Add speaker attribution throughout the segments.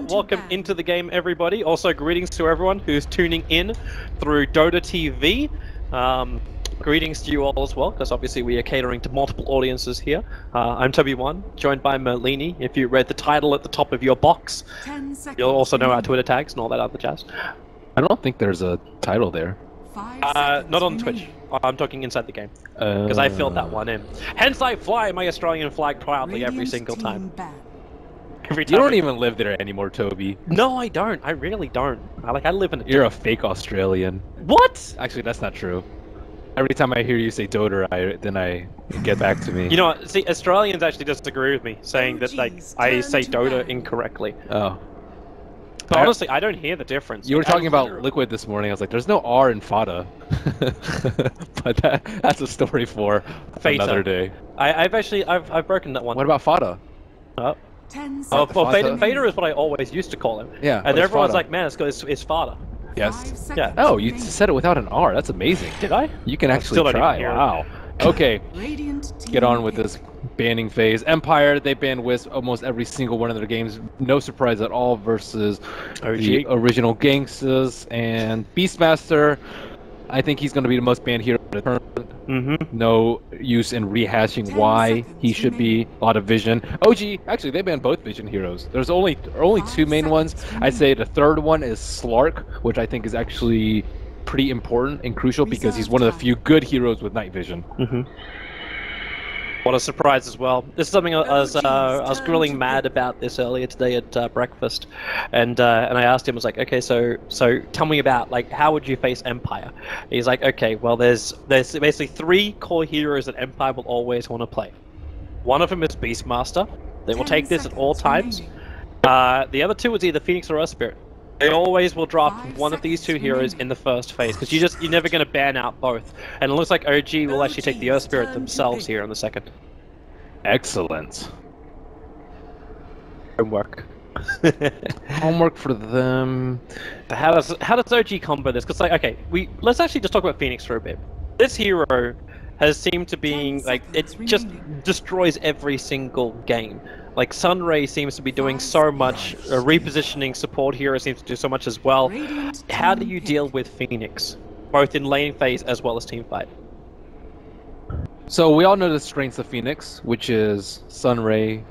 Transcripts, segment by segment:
Speaker 1: welcome into the game, everybody. Also, greetings to everyone who's tuning in through Dota TV. Greetings to you all as well, because obviously we are catering to multiple audiences here. I'm Toby1, joined by Merlini. If you read the title at the top of your box, you'll also know our Twitter tags and all that other jazz.
Speaker 2: I don't think there's a title there.
Speaker 1: Not on Twitch. I'm talking inside the game, because I filled that one in. Hence I fly my Australian flag proudly every single time. Every time.
Speaker 2: You don't even live there anymore, Toby.
Speaker 1: No, I don't. I really don't. I live in a...
Speaker 2: You're a fake Australian.
Speaker 1: What?
Speaker 2: Actually, that's not true. Every time I hear you say Dota, then I get back to me.
Speaker 1: You know what? See, Australians actually disagree with me, saying that I say Dota incorrectly.
Speaker 2: Oh.
Speaker 1: But honestly, I don't hear the difference.
Speaker 2: You were talking about Liquid this morning. I was like, there's no R in Fada. But that's a story for another day.
Speaker 1: I've broken that one.
Speaker 2: What about Fada?
Speaker 1: Well, Fader is what I always used to call him.
Speaker 2: Yeah.
Speaker 1: And everyone's like, man, it's Fada.
Speaker 2: Yes.
Speaker 1: Yeah.
Speaker 2: Oh, you said it without an R. That's amazing.
Speaker 1: Did I?
Speaker 2: You can actually try. Wow. Okay. Get on with this banning phase. Empire, they banned Wisp almost every single one of their games. No surprise at all versus the original Gangsters. And Beastmaster, I think he's going to be the most banned hero of the tournament. No use in rehashing why he should be. A lot of Vision. OG, actually, they banned both Vision heroes. There's only two main ones. I'd say the third one is Slark, which I think is actually pretty important and crucial because he's one of the few good heroes with night vision.
Speaker 1: What a surprise as well. This is something I was grilling mad about this earlier today at breakfast, and I asked him, I was like, okay, so tell me about, like, how would you face Empire? He's like, okay, well, there's basically three core heroes that Empire will always want to play. One of them is Beastmaster. They will take this at all times. The other two is either Phoenix or Earth Spirit. They always will draft one of these two heroes in the first phase, because you're never going to ban out both. And it looks like OG will actually take the Earth Spirit themselves here in the second.
Speaker 2: Excellent.
Speaker 1: Homework.
Speaker 2: Homework for them.
Speaker 1: How does OG combo this? Because, like, okay, let's actually just talk about Phoenix for a bit. This hero has seemed to be, like, it just destroys every single game. Like, Sunray seems to be doing so much, repositioning support hero seems to do so much as well. How do you deal with Phoenix, both in lane phase as well as team fight?
Speaker 2: So we all know the strengths of Phoenix, which is Sunray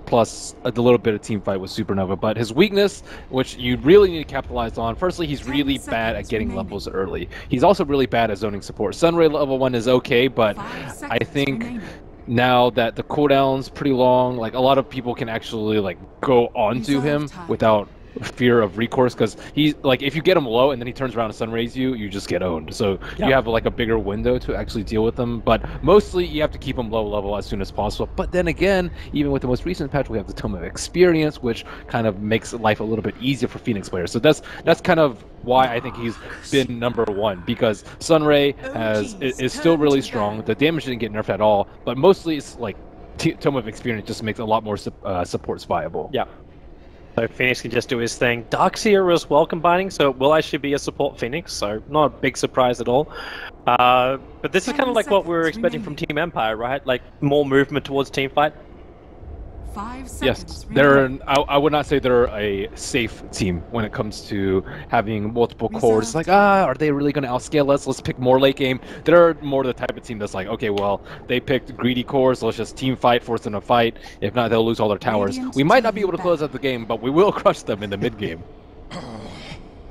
Speaker 2: plus a little bit of team fight with Supernova, but his weakness, which you really need to capitalize on, firstly, he's really bad at getting levels early. He's also really bad at zoning support. Sunray level 1 is okay, but I think now that the cooldown's pretty long, like, a lot of people can actually, like, go onto him without fear of recourse, because he's like, if you get him low and then he turns around and sunrays you, you just get owned. So you have like a bigger window to actually deal with them, but mostly you have to keep him low level as soon as possible. But then again, even with the most recent patch, we have the Tome of Experience, which kind of makes life a little bit easier for Phoenix players. So that's kind of why I think he's been #1, because Sunray is still really strong. The damage didn't get nerfed at all, but mostly it's like Tome of Experience just makes a lot more supports viable.
Speaker 1: Yeah. So Phoenix can just do his thing. Darkseer as well combining, so it will actually be a support Phoenix, so not a big surprise at all. But this is kind of like what we were expecting from Team Empire, right? Like, more movement towards team fight.
Speaker 2: Yes, I would not say they're a safe team when it comes to having multiple cores. It's like, are they really going to outscale us? Let's pick more late game. They're more the type of team that's like, okay, well, they picked greedy cores, so let's just team fight, force them to fight. If not, they'll lose all their towers. We might not be able to close out the game, but we will crush them in the mid game.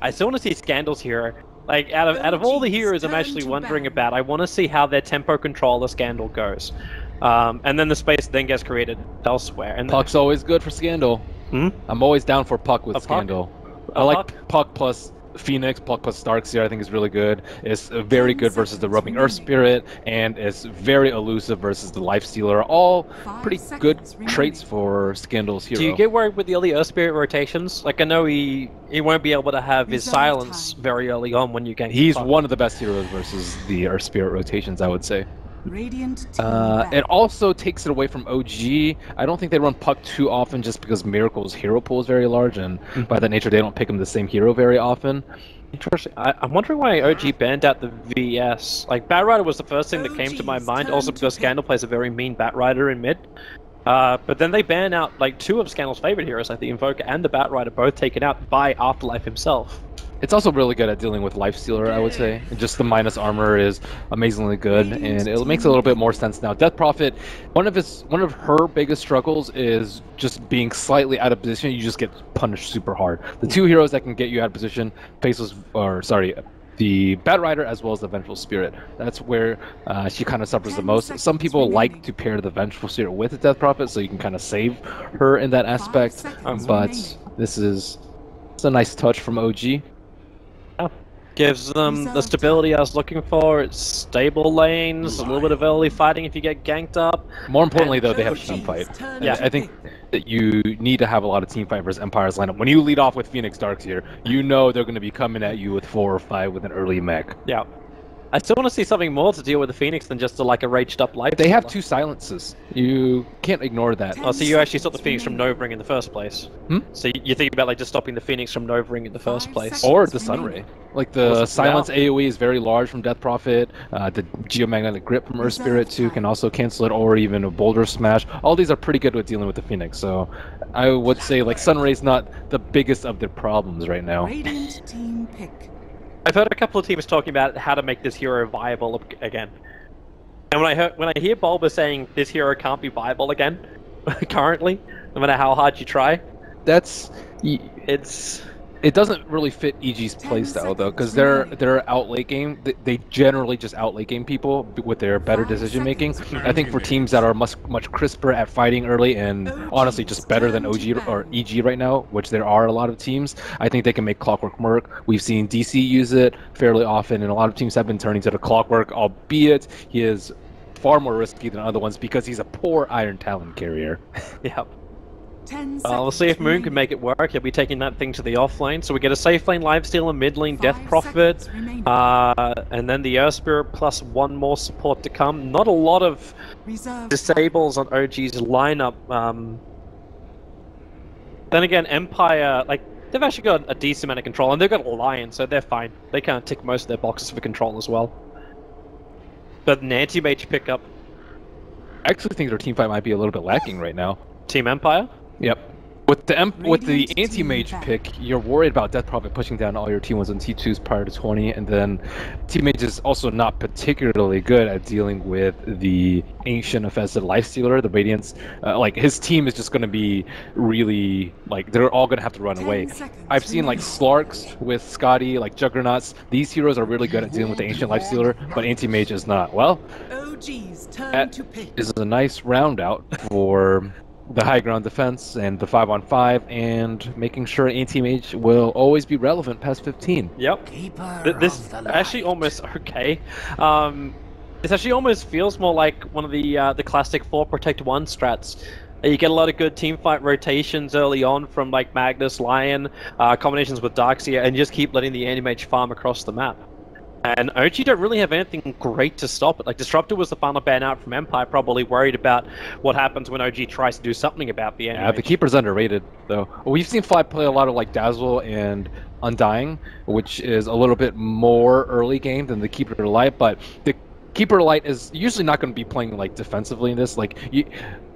Speaker 1: I still want to see Scandal's hero. Like, out of all the heroes I'm actually wondering about, I want to see how their tempo controller Scandal goes. And then the space then gets created elsewhere. And
Speaker 2: Puck's always good for Scandal. I'm always down for Puck with Scandal. I like Puck plus Phoenix, Puck plus Darkseer, I think is really good. It's very good versus the Roaming Earth Spirit, and it's very elusive versus the Life Stealer. All pretty good traits for Scandal's hero.
Speaker 1: Do you get worried with the early Earth Spirit rotations? Like, I know he won't be able to have his silence very early on when you get...
Speaker 2: He's one of the best heroes versus the Earth Spirit rotations, I would say. It also takes it away from OG. I don't think they run Puck too often just because Miracle's hero pool is very large, and by that nature they don't pick him the same hero very often.
Speaker 1: Interesting. I'm wondering why OG banned out the VS. Like, Batrider was the first thing that came to my mind, also because Scandal plays a very mean Batrider in mid. But then they ban out like 2 of Scandal's favorite heroes, like the Invoker and the Batrider, both taken out by Afterlife himself.
Speaker 2: It's also really good at dealing with Lifestealer, I would say. And just the minus armor is amazingly good, and it makes a little bit more sense now. Death Prophet, one of her biggest struggles is just being slightly out of position. You just get punished super hard. The 2 heroes that can get you out of position, the Batrider as well as the Vengeful Spirit. That's where she kind of suffers the most. Some people like to pair the Vengeful Spirit with the Death Prophet, so you can kind of save her in that aspect. But it's a nice touch from OG.
Speaker 1: Gives them the stability I was looking for. It's stable lanes, a little bit of early fighting if you get ganked up.
Speaker 2: More importantly, though, they have team fight.
Speaker 1: Yeah,
Speaker 2: I think that you need to have a lot of team fight versus Empire's lineup. When you lead off with Phoenix Darkseer, you know they're going to be coming at you with 4 or 5 with an early mech.
Speaker 1: Yeah. I still want to see something more to deal with the Phoenix than just like a raged up life.
Speaker 2: They have 2 silences. You can't ignore that.
Speaker 1: Oh, so you actually stopped the Phoenix from Novering in the first place. So you think about like just stopping the Phoenix from Novering in the first place.
Speaker 2: Or the Sunray. Like the silence AoE is very large from Death Prophet. The Geomagnetic Grip from Earth Spirit 2 can also cancel it, or even a Boulder Smash. All these are pretty good with dealing with the Phoenix. So I would say like Sunray's not the biggest of their problems right now.
Speaker 3: Team pick.
Speaker 1: I've heard a couple of teams talking about how to make this hero viable again. And when I hear Bulba saying this hero can't be viable again, currently, no matter how hard you try, it doesn't really fit EG's playstyle though, because they're out late game. They generally just out late game people with their better decision making. I think for teams that are much crisper at fighting early and honestly just better than OG or EG right now, which there are a lot of teams, I think they can make Clockwork work. We've seen DC use it fairly often, and a lot of teams have been turning to the Clockwork, albeit he is far more risky than other ones because he's a poor Iron Talon carrier. Yep. We'll see if Moon can make it work. He'll be taking that thing to the off lane. So we get a safe lane Lifestealer, mid lane Death Prophet, and then the Earth Spirit plus 1 more support to come. Not a lot of disables on OG's lineup. Then again, Empire, like, they've actually got a decent amount of control, and they've got a Lion, so they're fine. They can't tick most of their boxes for control as well. But an Anti-Mage pickup.
Speaker 2: I actually think their teamfight might be a little bit lacking right now.
Speaker 1: Team Empire?
Speaker 2: Yep. With the Anti-Mage pick, you're worried about Death Prophet pushing down all your T1s and T2s prior to 20, and then Anti-Mage is also not particularly good at dealing with the Ancient Offensive Lifestealer, the Radiance. Like, his team is just going to be really, like, they're all going to have to run away. I've seen, like, Slarks with Scotty, like, Juggernauts. These heroes are really good at dealing with the Ancient Lifestealer, but Anti-Mage is not. Well, that is a nice round out for the high ground defense and the 5-on-5, and making sure Anti-Mage will always be relevant past 15.
Speaker 1: Yep. This actually almost okay. This actually almost feels more like one of the classic 4 Protect 1 strats. You get a lot of good teamfight rotations early on from like Magnus, Lion, combinations with Darkseer, and just keep letting the Anti-Mage farm across the map. And OG don't really have anything great to stop it. Like, Disruptor was the final ban out from Empire, probably worried about what happens when OG tries to do something about the enemy.
Speaker 2: Yeah, the Keeper's underrated, though. We've seen Fly play a lot of, like, Dazzle and Undying, which is a little bit more early game than the Keeper Light, but the Keeper Light is usually not going to be playing, like, defensively in this. Like,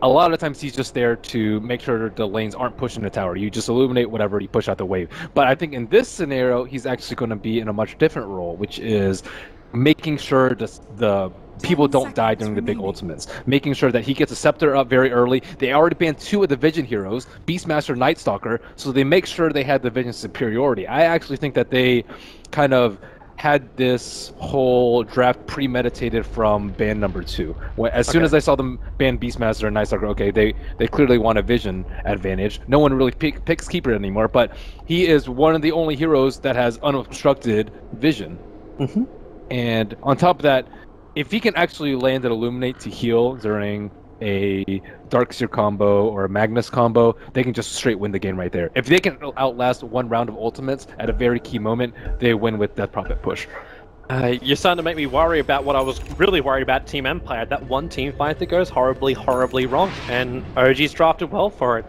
Speaker 2: a lot of times he's just there to make sure the lanes aren't pushing the tower. You just illuminate whatever, you push out the wave. But I think in this scenario, he's actually going to be in a much different role, which is making sure the people don't die during the big ultimates. Making sure that he gets a Scepter up very early. They already banned 2 of the Vision heroes, Beastmaster, Night Stalker, so they make sure they had the Vision superiority. I actually think that they kind of had this whole draft premeditated from ban number 2. As soon as I saw them ban Beastmaster and Night Stalker, okay, they clearly want a Vision advantage. No one really picks Keeper anymore, but he is one of the only heroes that has unobstructed Vision. And on top of that, if he can actually land an Illuminate to heal during a Darkseer combo or a Magnus combo, they can just straight win the game right there. If they can outlast 1 round of ultimates at a very key moment, they win with Death Prophet push.
Speaker 1: You're starting to make me worry about what I was really worried about Team Empire. That one team fight that goes horribly, horribly wrong, and OG's drafted well for it.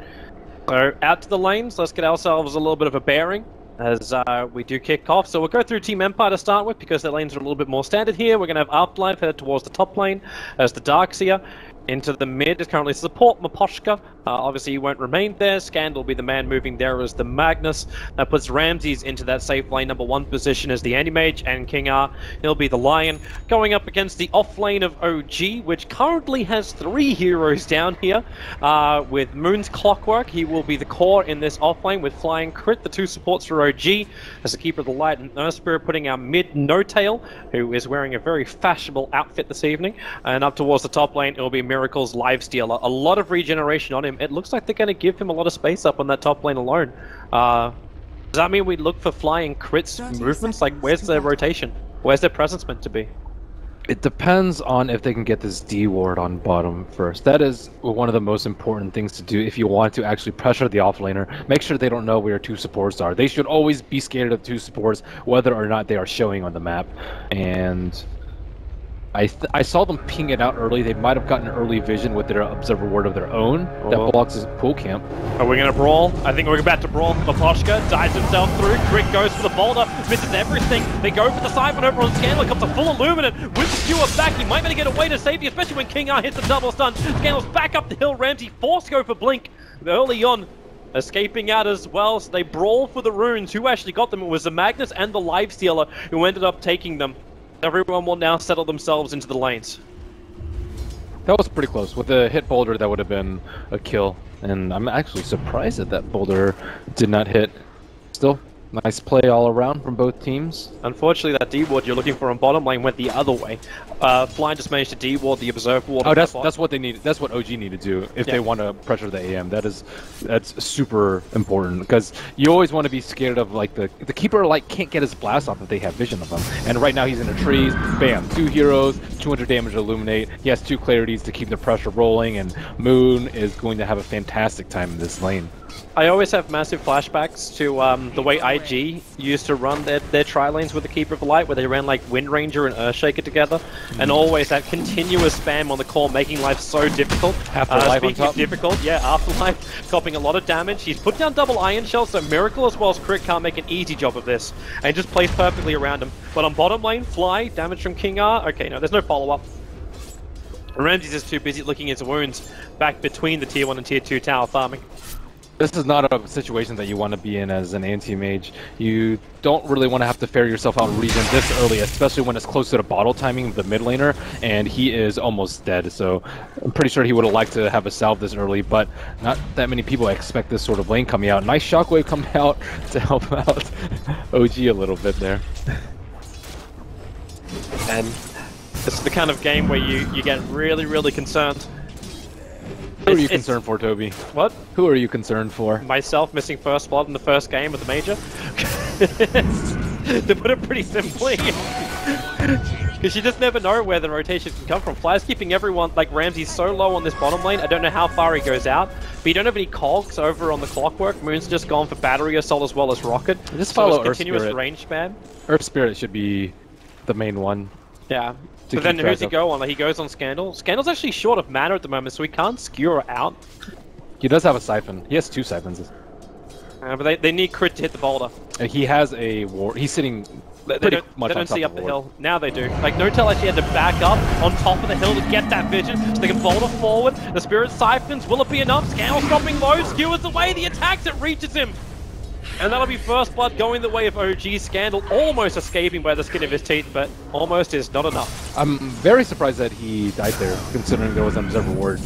Speaker 1: So out to the lanes, let's get ourselves a little bit of a bearing as we do kick off. So we'll go through Team Empire to start with, because their lanes are a little bit more standard here. We're going to have Afterlife head towards the top lane as the Darkseer. Into the mid is currently support Maposhka. Obviously, he won't remain there. Scandal will be the man moving there as the Magnus. That puts Ramses into that safe lane number 1 position as the Anti-Mage, and King R, he'll be the Lion. Going up against the off lane of OG, which currently has 3 heroes down here. With Moon's Clockwork, he will be the core in this off lane with Flying Crit, the 2 supports for OG, as the Keeper of the Light and Earth Spirit putting our mid No-Tail, who is wearing a very fashionable outfit this evening. And up towards the top lane, it will be Miracle's Lifestealer. A lot of regeneration on him. It looks like they're going to give him a lot of space up on that top lane alone. Does that mean we look for Flying Crits movements? Like, where's their rotation? Where's their presence meant to be?
Speaker 2: It depends on if they can get this D ward on bottom first. That is one of the most important things to do if you want to actually pressure the offlaner. Make sure they don't know where 2 supports are. They should always be scared of 2 supports, whether or not they are showing on the map. And I saw them ping it out early. They might have gotten early vision with their observer ward of their own that blocks his pool camp.
Speaker 1: Are we going to brawl? I think we're about to brawl. Maposhka dives himself through. Crick goes for the boulder, misses everything. They go for the siphon over on Scandal. Comes a full Illuminate with the skewer back. He might be able to get away to safety, especially when King R hits the double stun. Scandal's back up the hill. Ramsey forced to go for Blink early on. Escaping out as well, so they brawl for the runes. Who actually got them? It was the Magnus and the Lifestealer who ended up taking them. Everyone will now settle themselves into the lanes.
Speaker 2: That was pretty close. With a hit boulder, that would have been a kill. And I'm actually surprised that boulder did not hit. Still, nice play all around from both teams.
Speaker 1: Unfortunately, that D-ward you're looking for on bottom lane went the other way. Flying just managed to D-ward the Observe ward.
Speaker 2: Oh, that's what they need. That's what OG need to do if they want to pressure the AM. That's super important because you always want to be scared of like the Keeper like can't get his blast off if they have vision of him. And right now he's in the trees. Bam, 2 heroes, 200 damage to illuminate. He has 2 clarities to keep the pressure rolling, and Moon is going to have a fantastic time in this lane.
Speaker 1: I always have massive flashbacks to the way IG used to run their tri-lanes with the Keeper of the Light, where they ran like Wind Ranger and Earthshaker together, and always that continuous spam on the core, making life so difficult.
Speaker 2: Afterlife on top.
Speaker 1: Difficult, yeah, Afterlife, copping a lot of damage. He's put down double Iron Shell, so Miracle as well as Crit can't make an easy job of this, and just plays perfectly around him. But on bottom lane, Fly, damage from King R, okay, no, there's no follow-up. Ramses is too busy looking at his wounds back between the tier 1 and tier 2 tower farming.
Speaker 2: This is not a situation that you want to be in as an anti-mage. You don't really want to have to ferry yourself out regen this early, especially when it's close to the bottle timing of the mid laner, and he is almost dead, so I'm pretty sure he would have liked to have a salve this early, but not that many people expect this sort of lane coming out. Nice shockwave coming out to help out OG a little bit there.
Speaker 1: And this is the kind of game where you get really, really concerned.
Speaker 2: Who are you concerned for, Toby?
Speaker 1: What?
Speaker 2: Who are you concerned for?
Speaker 1: Myself missing first blood in the first game of the major. To put it pretty simply. Because you just never know where the rotation can come from. Fly's keeping everyone, like Ramsey's so low on this bottom lane, I don't know how far he goes out. But you don't have any cogs over on the Clockwork. Moon's just gone for Battery Assault as well as Rocket.
Speaker 2: Just follow Earth
Speaker 1: continuous
Speaker 2: Spirit.
Speaker 1: range spam.
Speaker 2: Earth Spirit should be the main one.
Speaker 1: Yeah. But then who's he go on? Like, he goes on Scandal. Scandal's actually short of mana at the moment, so he can't skewer out.
Speaker 2: He does have a siphon. He has 2 siphons.
Speaker 1: But they need Crit to hit the boulder.
Speaker 2: He has a ward. He's sitting pretty much
Speaker 1: they
Speaker 2: on
Speaker 1: don't
Speaker 2: top
Speaker 1: see
Speaker 2: of
Speaker 1: up the
Speaker 2: ward.
Speaker 1: hill. Now they do. Like, No-Tail actually had to back up on top of the hill to get that vision, so they can boulder forward. The Spirit siphons. Will it be enough? Scandal stopping low. Skewers away. The attacks. It reaches him. And that'll be first blood going the way of OG. Scandal almost escaping by the skin of his teeth, but almost is not enough.
Speaker 2: I'm very surprised that he died there, considering there was an observer ward.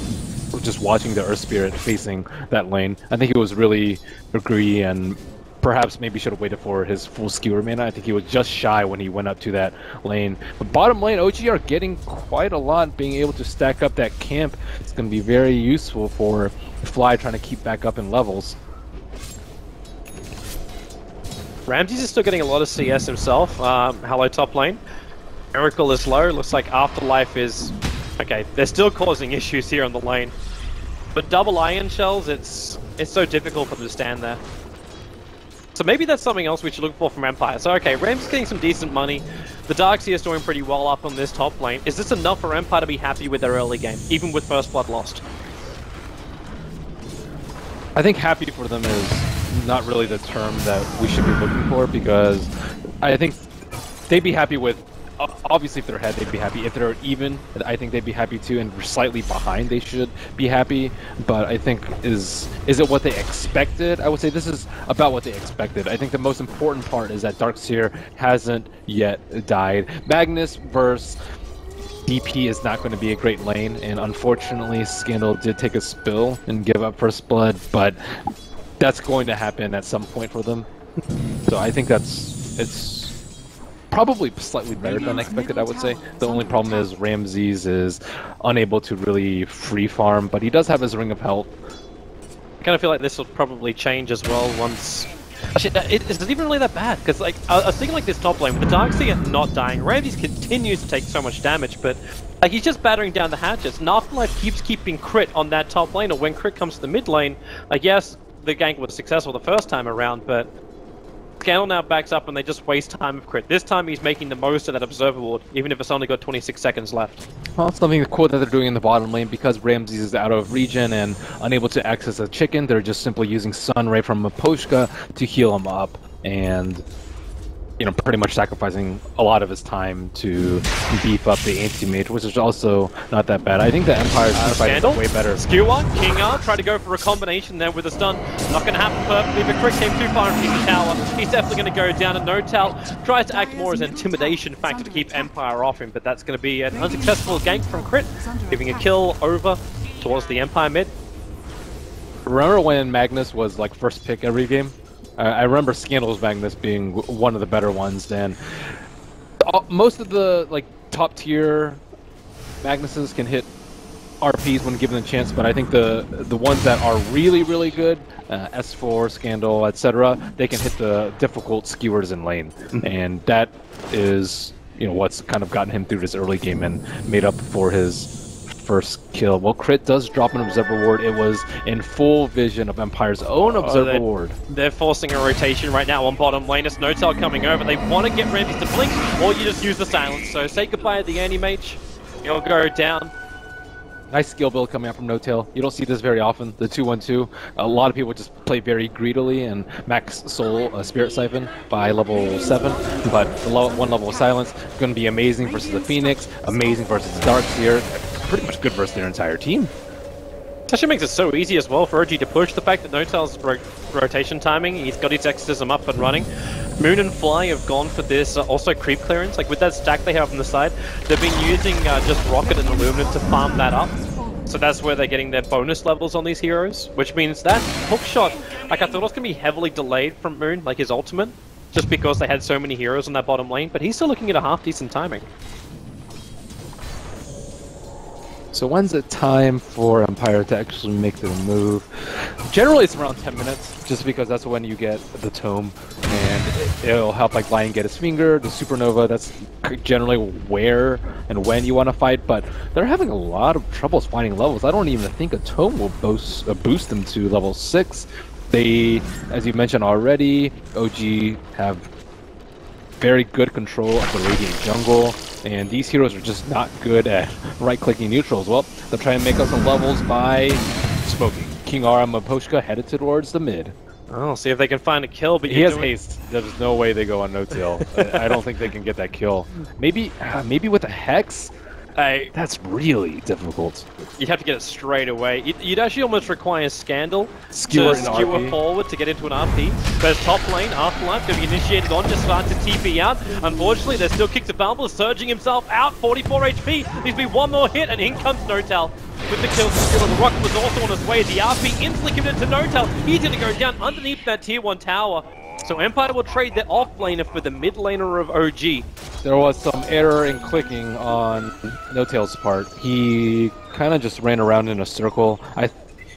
Speaker 2: Just watching the Earth Spirit facing that lane. I think he was really greedy and perhaps maybe should have waited for his full skewer mana. I think he was just shy when he went up to that lane. But bottom lane, OG are getting quite a lot. Being able to stack up that camp is going to be very useful for Fly trying to keep back up in levels.
Speaker 1: Ramses is still getting a lot of CS himself. Hello, top lane. Miracle is low. Looks like Afterlife is... Okay, they're still causing issues here on the lane. But double Iron Shells, it's so difficult for them to stand there. So maybe that's something else we should look for from Empire. So okay, Ram's getting some decent money. The Darkseer is doing pretty well up on this top lane. Is this enough for Empire to be happy with their early game, even with First Blood lost?
Speaker 2: I think happy for them is not really the term that we should be looking for, because I think they'd be happy with obviously, if they're ahead, they'd be happy. If they're even, I think they'd be happy too. And slightly behind, they should be happy. But I think is it what they expected? I would say this is about what they expected. I think the most important part is that Darkseer hasn't yet died. Magnus versus DP is not going to be a great lane, and unfortunately, Scandal did take a spill and give up first blood. But that's going to happen at some point for them. So I think it's probably slightly better than expected, I would say. The only problem is Ramses is unable to really free farm, but he does have his Ring of Health.
Speaker 1: I kind of feel like this will probably change as well once... Actually, is it even really that bad? Because like, I was thinking like this top lane, with the Darkseer not dying, Ramses continues to take so much damage, but like he's just battering down the hatches, and Afterlife keeps keeping crit on that top lane, or when crit comes to the mid lane, like yes, the gank was successful the first time around, but Scandal now backs up and they just waste time of crit. This time he's making the most of that Observer Ward, even if it's only got 26 seconds left.
Speaker 2: Well, something cool that they're doing in the bottom lane, because Ramses is out of region and unable to access a chicken, they're just simply using Sunray from Maposhka to heal him up, and pretty much sacrificing a lot of his time to beef up the Anti-Mage, which is also not that bad. I think the Empire's fight is way better.
Speaker 1: Skew on, King R, try to go for a combination there with a stun. Not going to happen perfectly, but Crit came too far and picked the tower. He's definitely going to go down, and Notal tries to act more as an intimidation factor to keep Empire off him, but that's going to be an unsuccessful gank from Crit, giving a kill over towards the Empire mid.
Speaker 2: Remember when Magnus was like first pick every game? I remember Scandal's Magnus being one of the better ones, and most of the like top tier Magnuses can hit RPs when given the chance, but I think the ones that are really, really good, S4, Scandal, etc., they can hit the difficult skewers in lane, and that is what's kind of gotten him through this early game and made up for his first kill. Well, Crit does drop an Observer Ward. It was in full vision of Empire's own Observer Ward.
Speaker 1: They're forcing a rotation right now on bottom lane. It's Notal coming over. They want to get Ramses to blink, or you just use the silence. So say goodbye to the Anti-Mage. You'll go down.
Speaker 2: Nice skill build coming out from No-Tail. You don't see this very often, the 2-1-2. A lot of people just play very greedily and max soul Spirit Siphon by level 7, but the one level of silence is going to be amazing versus the Phoenix, amazing versus the Darkseer. Pretty much good versus their entire team.
Speaker 1: This actually makes it so easy as well for OG to push. The fact that Notal's rotation timing, he's got his exorcism up and running. Moon and Fly have gone for this also creep clearance. Like with that stack they have on the side, they've been using just Rocket and Illuminate to farm that up. So that's where they're getting their bonus levels on these heroes, which means that hook shot, like I thought it was going to be heavily delayed from Moon, like his ultimate, just because they had so many heroes on that bottom lane, but he's still looking at a half decent timing.
Speaker 2: So when's it time for Empire to actually make their move? Generally it's around 10 minutes, just because that's when you get the tome, and it'll help like Lion get his finger, the Supernova, that's generally where and when you want to fight, but they're having a lot of troubles finding levels. I don't even think a tome will boost them to level 6. They, as you mentioned already, OG have very good control of the Radiant Jungle, and these heroes are just not good at right-clicking neutrals. Well, they'll try and make up some levels by smoking. King R and Maposhka headed towards the mid.
Speaker 1: Oh, see if they can find a kill, but
Speaker 2: he has haste. There's no way they go on no-tail. I don't think they can get that kill. Maybe with a Hex? That's really difficult.
Speaker 1: You'd have to get it straight away. You'd actually almost require Scandal
Speaker 2: skewer
Speaker 1: forward to get into an RP. But top lane, Afterlife, going to be initiated on, just starting to TP out. Unfortunately, there's still kicks available, surging himself out, 44 HP. Needs to be one more hit, and in comes Notal with the kill. The Rocket was also on his way. The RP instantly committed to Notal. He's going to go down underneath that tier 1 tower. So Empire will trade their off-laner for the mid-laner of OG.
Speaker 2: There was some error in clicking on No-Tail's part. He kind of just ran around in a circle.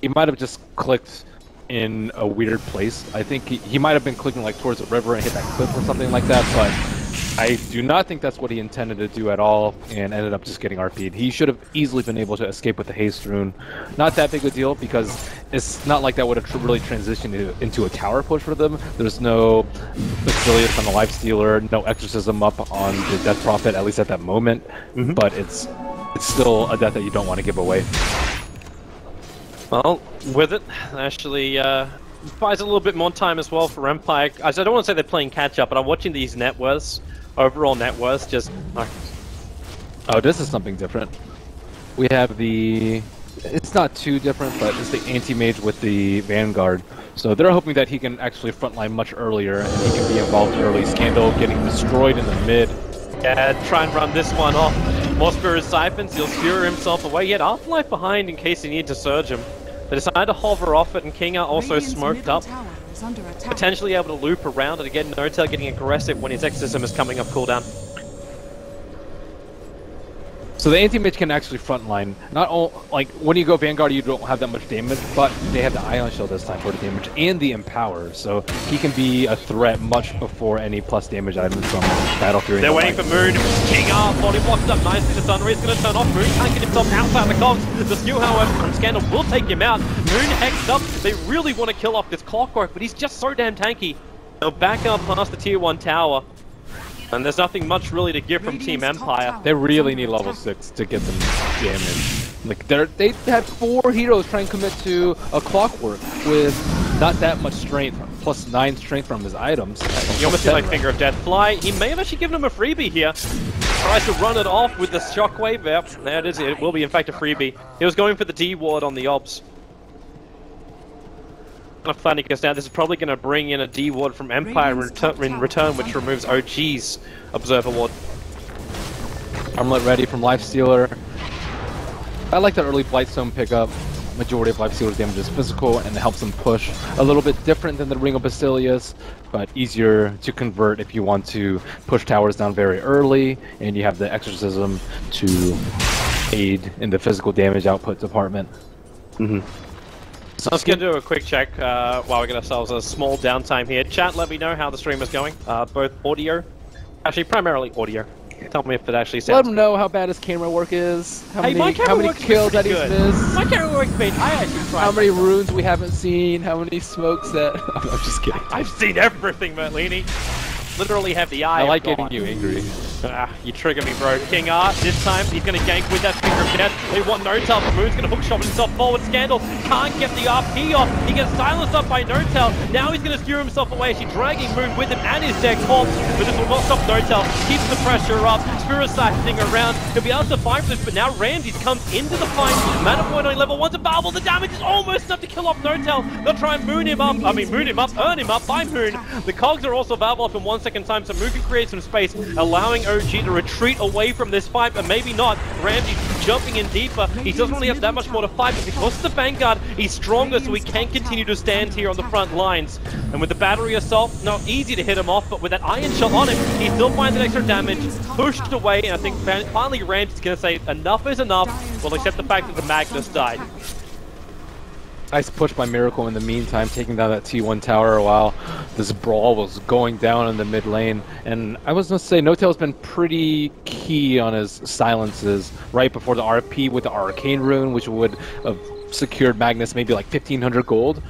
Speaker 2: He might have just clicked in a weird place. I think he might have been clicking like towards the river and hit that cliff or something like that, but I do not think that's what he intended to do at all, and ended up just getting RP'd. He should have easily been able to escape with the haste rune. Not that big a deal, because it's not like that would have really transitioned into a tower push for them. There's no Basilius on the Lifestealer, no exorcism up on the Death Prophet, at least at that moment. But it's still a death that you don't want to give away.
Speaker 1: Well, with it, actually, buys a little bit more time as well for Empire. I don't want to say they're playing catch up, but I'm watching these net worths, overall net worths, just.
Speaker 2: Oh, this is something different. We have the. It's not too different, but it's the Anti-Mage with the Vanguard. So they're hoping that he can actually frontline much earlier and he can be involved early. Scandal getting destroyed in the mid.
Speaker 1: Yeah, try and run this one off. More Spirit Siphons, he'll skewer himself away. He had Afterlife behind in case he needed to surge him. They decided to hover off it, and Kinga also smoked up. Potentially able to loop around, and again, Notel getting aggressive when his Exorcism is coming up cooldown.
Speaker 2: So the Anti-Mage can actually frontline. Not all, like, when you go Vanguard, you don't have that much damage, but they have the Ion Shell this time for the damage, and the Empower, so he can be a threat much before any plus damage items from Battle Fury.
Speaker 1: They're waiting for Moon. King up, body blocked up nicely. The Sunray's going to turn off. Moon can't get himself outside the cogs. The skew, however, from Scandal will take him out. Moon hexed up. They really want to kill off this Clockwork, but he's just so damn tanky. They'll back up past the tier 1 tower. And there's nothing much really to give from Team Empire.
Speaker 2: They really need level 6 to get them damage. Like they had 4 heroes trying to commit to a Clockwork with not that much strength, plus 9 strength from his items.
Speaker 1: You almost see my Finger of Death fly. He may have actually given him a freebie here. Tries to run it off with the Shockwave. Yep, there it is. It will be in fact a freebie. He was going for the D ward on the Obs. Kind of funny because now this is probably going to bring in a D ward from Empire in return, which removes OG's Observer ward.
Speaker 2: Armlet ready from Lifestealer. I like the early Blightstone pickup. Majority of Lifestealer's damage is physical, and it helps them push a little bit different than the Ring of Basilius, but easier to convert if you want to push towers down very early, and you have the Exorcism to aid in the physical damage output department.
Speaker 1: So let's go do a quick check while we get ourselves a small downtime here. Chat, let me know how the stream is going. Both audio, actually primarily audio. Tell me if it actually sounds.
Speaker 2: Let him know how bad his camera work is. How many kills that he's missed.
Speaker 1: My camera work's been. I actually tried.
Speaker 2: How many runes we haven't seen. How many smokes that. I'm just kidding.
Speaker 1: I've seen everything, Merlini. Literally have the eye.
Speaker 2: I like getting you angry.
Speaker 1: You trigger me, bro. King Art, this time he's going to gank with that Finger of Death. They want Notel, but Moon's going to hookshot himself forward. Scandal can't get the RP off. He gets silenced up by Notel. Now he's going to skewer himself away. She's dragging Moon with him and his deck corpse. But this will not stop Notel. Keeps the pressure up. Spirit siphoning around. He'll be able to fight this, but now Ramses comes into the fight. Mana point on level 1's available. The damage is almost enough to kill off Notel. They'll try and moon him up. Earn him up by Moon. The cogs are also available up in 1 second time, so Moon can create some space, allowing OG to retreat away from this fight, but maybe not. Ramsey jumping in deeper. He doesn't really have that much more to fight, but because of the Vanguard, he's stronger, so he can continue to stand here on the front lines. And with the Battery Assault, not easy to hit him off, but with that Iron Shell on him, he still finds that extra damage, pushed away, and I think finally Ramsey's going to say, enough is enough, we'll accept the fact that the Magnus died.
Speaker 2: Nice push by Miracle in the meantime, taking down that T1 tower while this brawl was going down in the mid lane. And I was going to say, Notel's been pretty key on his silences right before the RP with the Arcane Rune, which would have secured Magnus maybe like 1,500 gold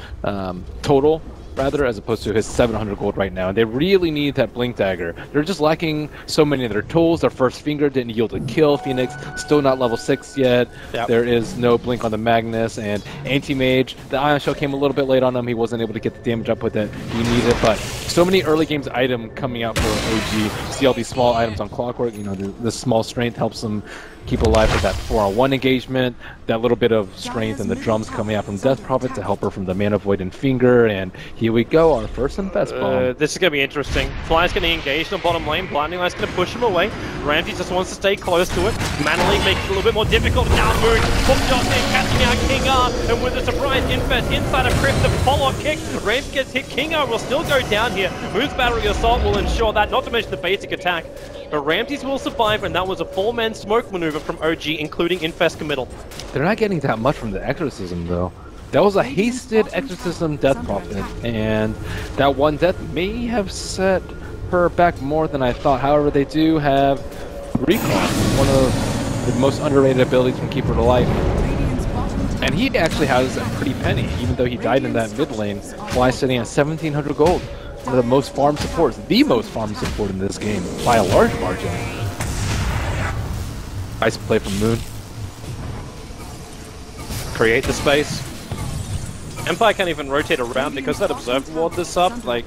Speaker 2: total, rather, as opposed to his 700 gold right now. And they really need that Blink Dagger. They're just lacking so many of their tools. Their first Finger didn't yield a kill. Phoenix still not level 6 yet. Yep. There is no Blink on the Magnus. And Anti-Mage, the Ion Shell came a little bit late on him. He wasn't able to get the damage output that he needed. But so many early games item coming out for OG. See all these small items on Clockwork. You know, the small strength helps them keep alive with that 4-on-1 engagement, that little bit of strength, and the drums coming out from Death Prophet to help her from the Mana Void and Finger, and here we go, our first and best bomb.
Speaker 1: This is going to be interesting. Fly's going to engage in the bottom lane, Blinding Light's going to push him away, Ramsey just wants to stay close to it, Mana League makes it a little bit more difficult, now Moon, hookshot in, catching out King R, and with a surprise Infest inside of Crypt, the follow-up kick, Ramsey gets hit, King R will still go down here, Moon's Battery Assault will ensure that, not to mention the basic attack. But Ramses will survive, and that was a 4-man smoke maneuver from OG, including Infest committal.
Speaker 2: They're not getting that much from the Exorcism, though. That was a hasted Exorcism Death Prophet, and that one death may have set her back more than I thought. However, they do have Recall, one of the most underrated abilities from Keeper to Life. And he actually has a pretty penny, even though he died in that mid lane. Fly sitting at 1,700 gold. One of the most farmed supports, the most farmed support in this game, by a large margin. Nice play from Moon.
Speaker 1: Create the space. Empire can't even rotate around because that Observer Ward this up. Like,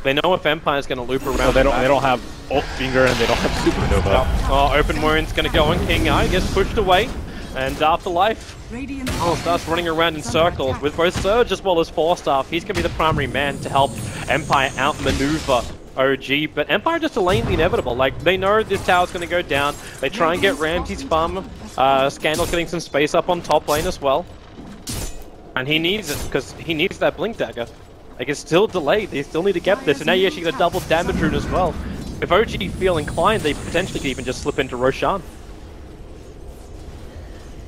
Speaker 1: they know if Empire's going to loop around.
Speaker 2: No, they don't have Ult Finger and they don't have Supernova.
Speaker 1: Oh, Open Wound's going to go on King Eye, gets pushed away, and Afterlife starts running around in circles with both Surge as well as Forstaff. He's going to be the primary man to help Empire outmaneuver OG, but Empire just delaying the inevitable. Like, they know this tower's going to go down. They try and get Ramsey's farm. Scandal's getting some space up on top lane as well. And he needs it, because he needs that Blink Dagger. Like, it's still delayed. They still need to get this, and now you actually get a double damage rune as well. If OG feel inclined, they potentially could even just slip into Roshan.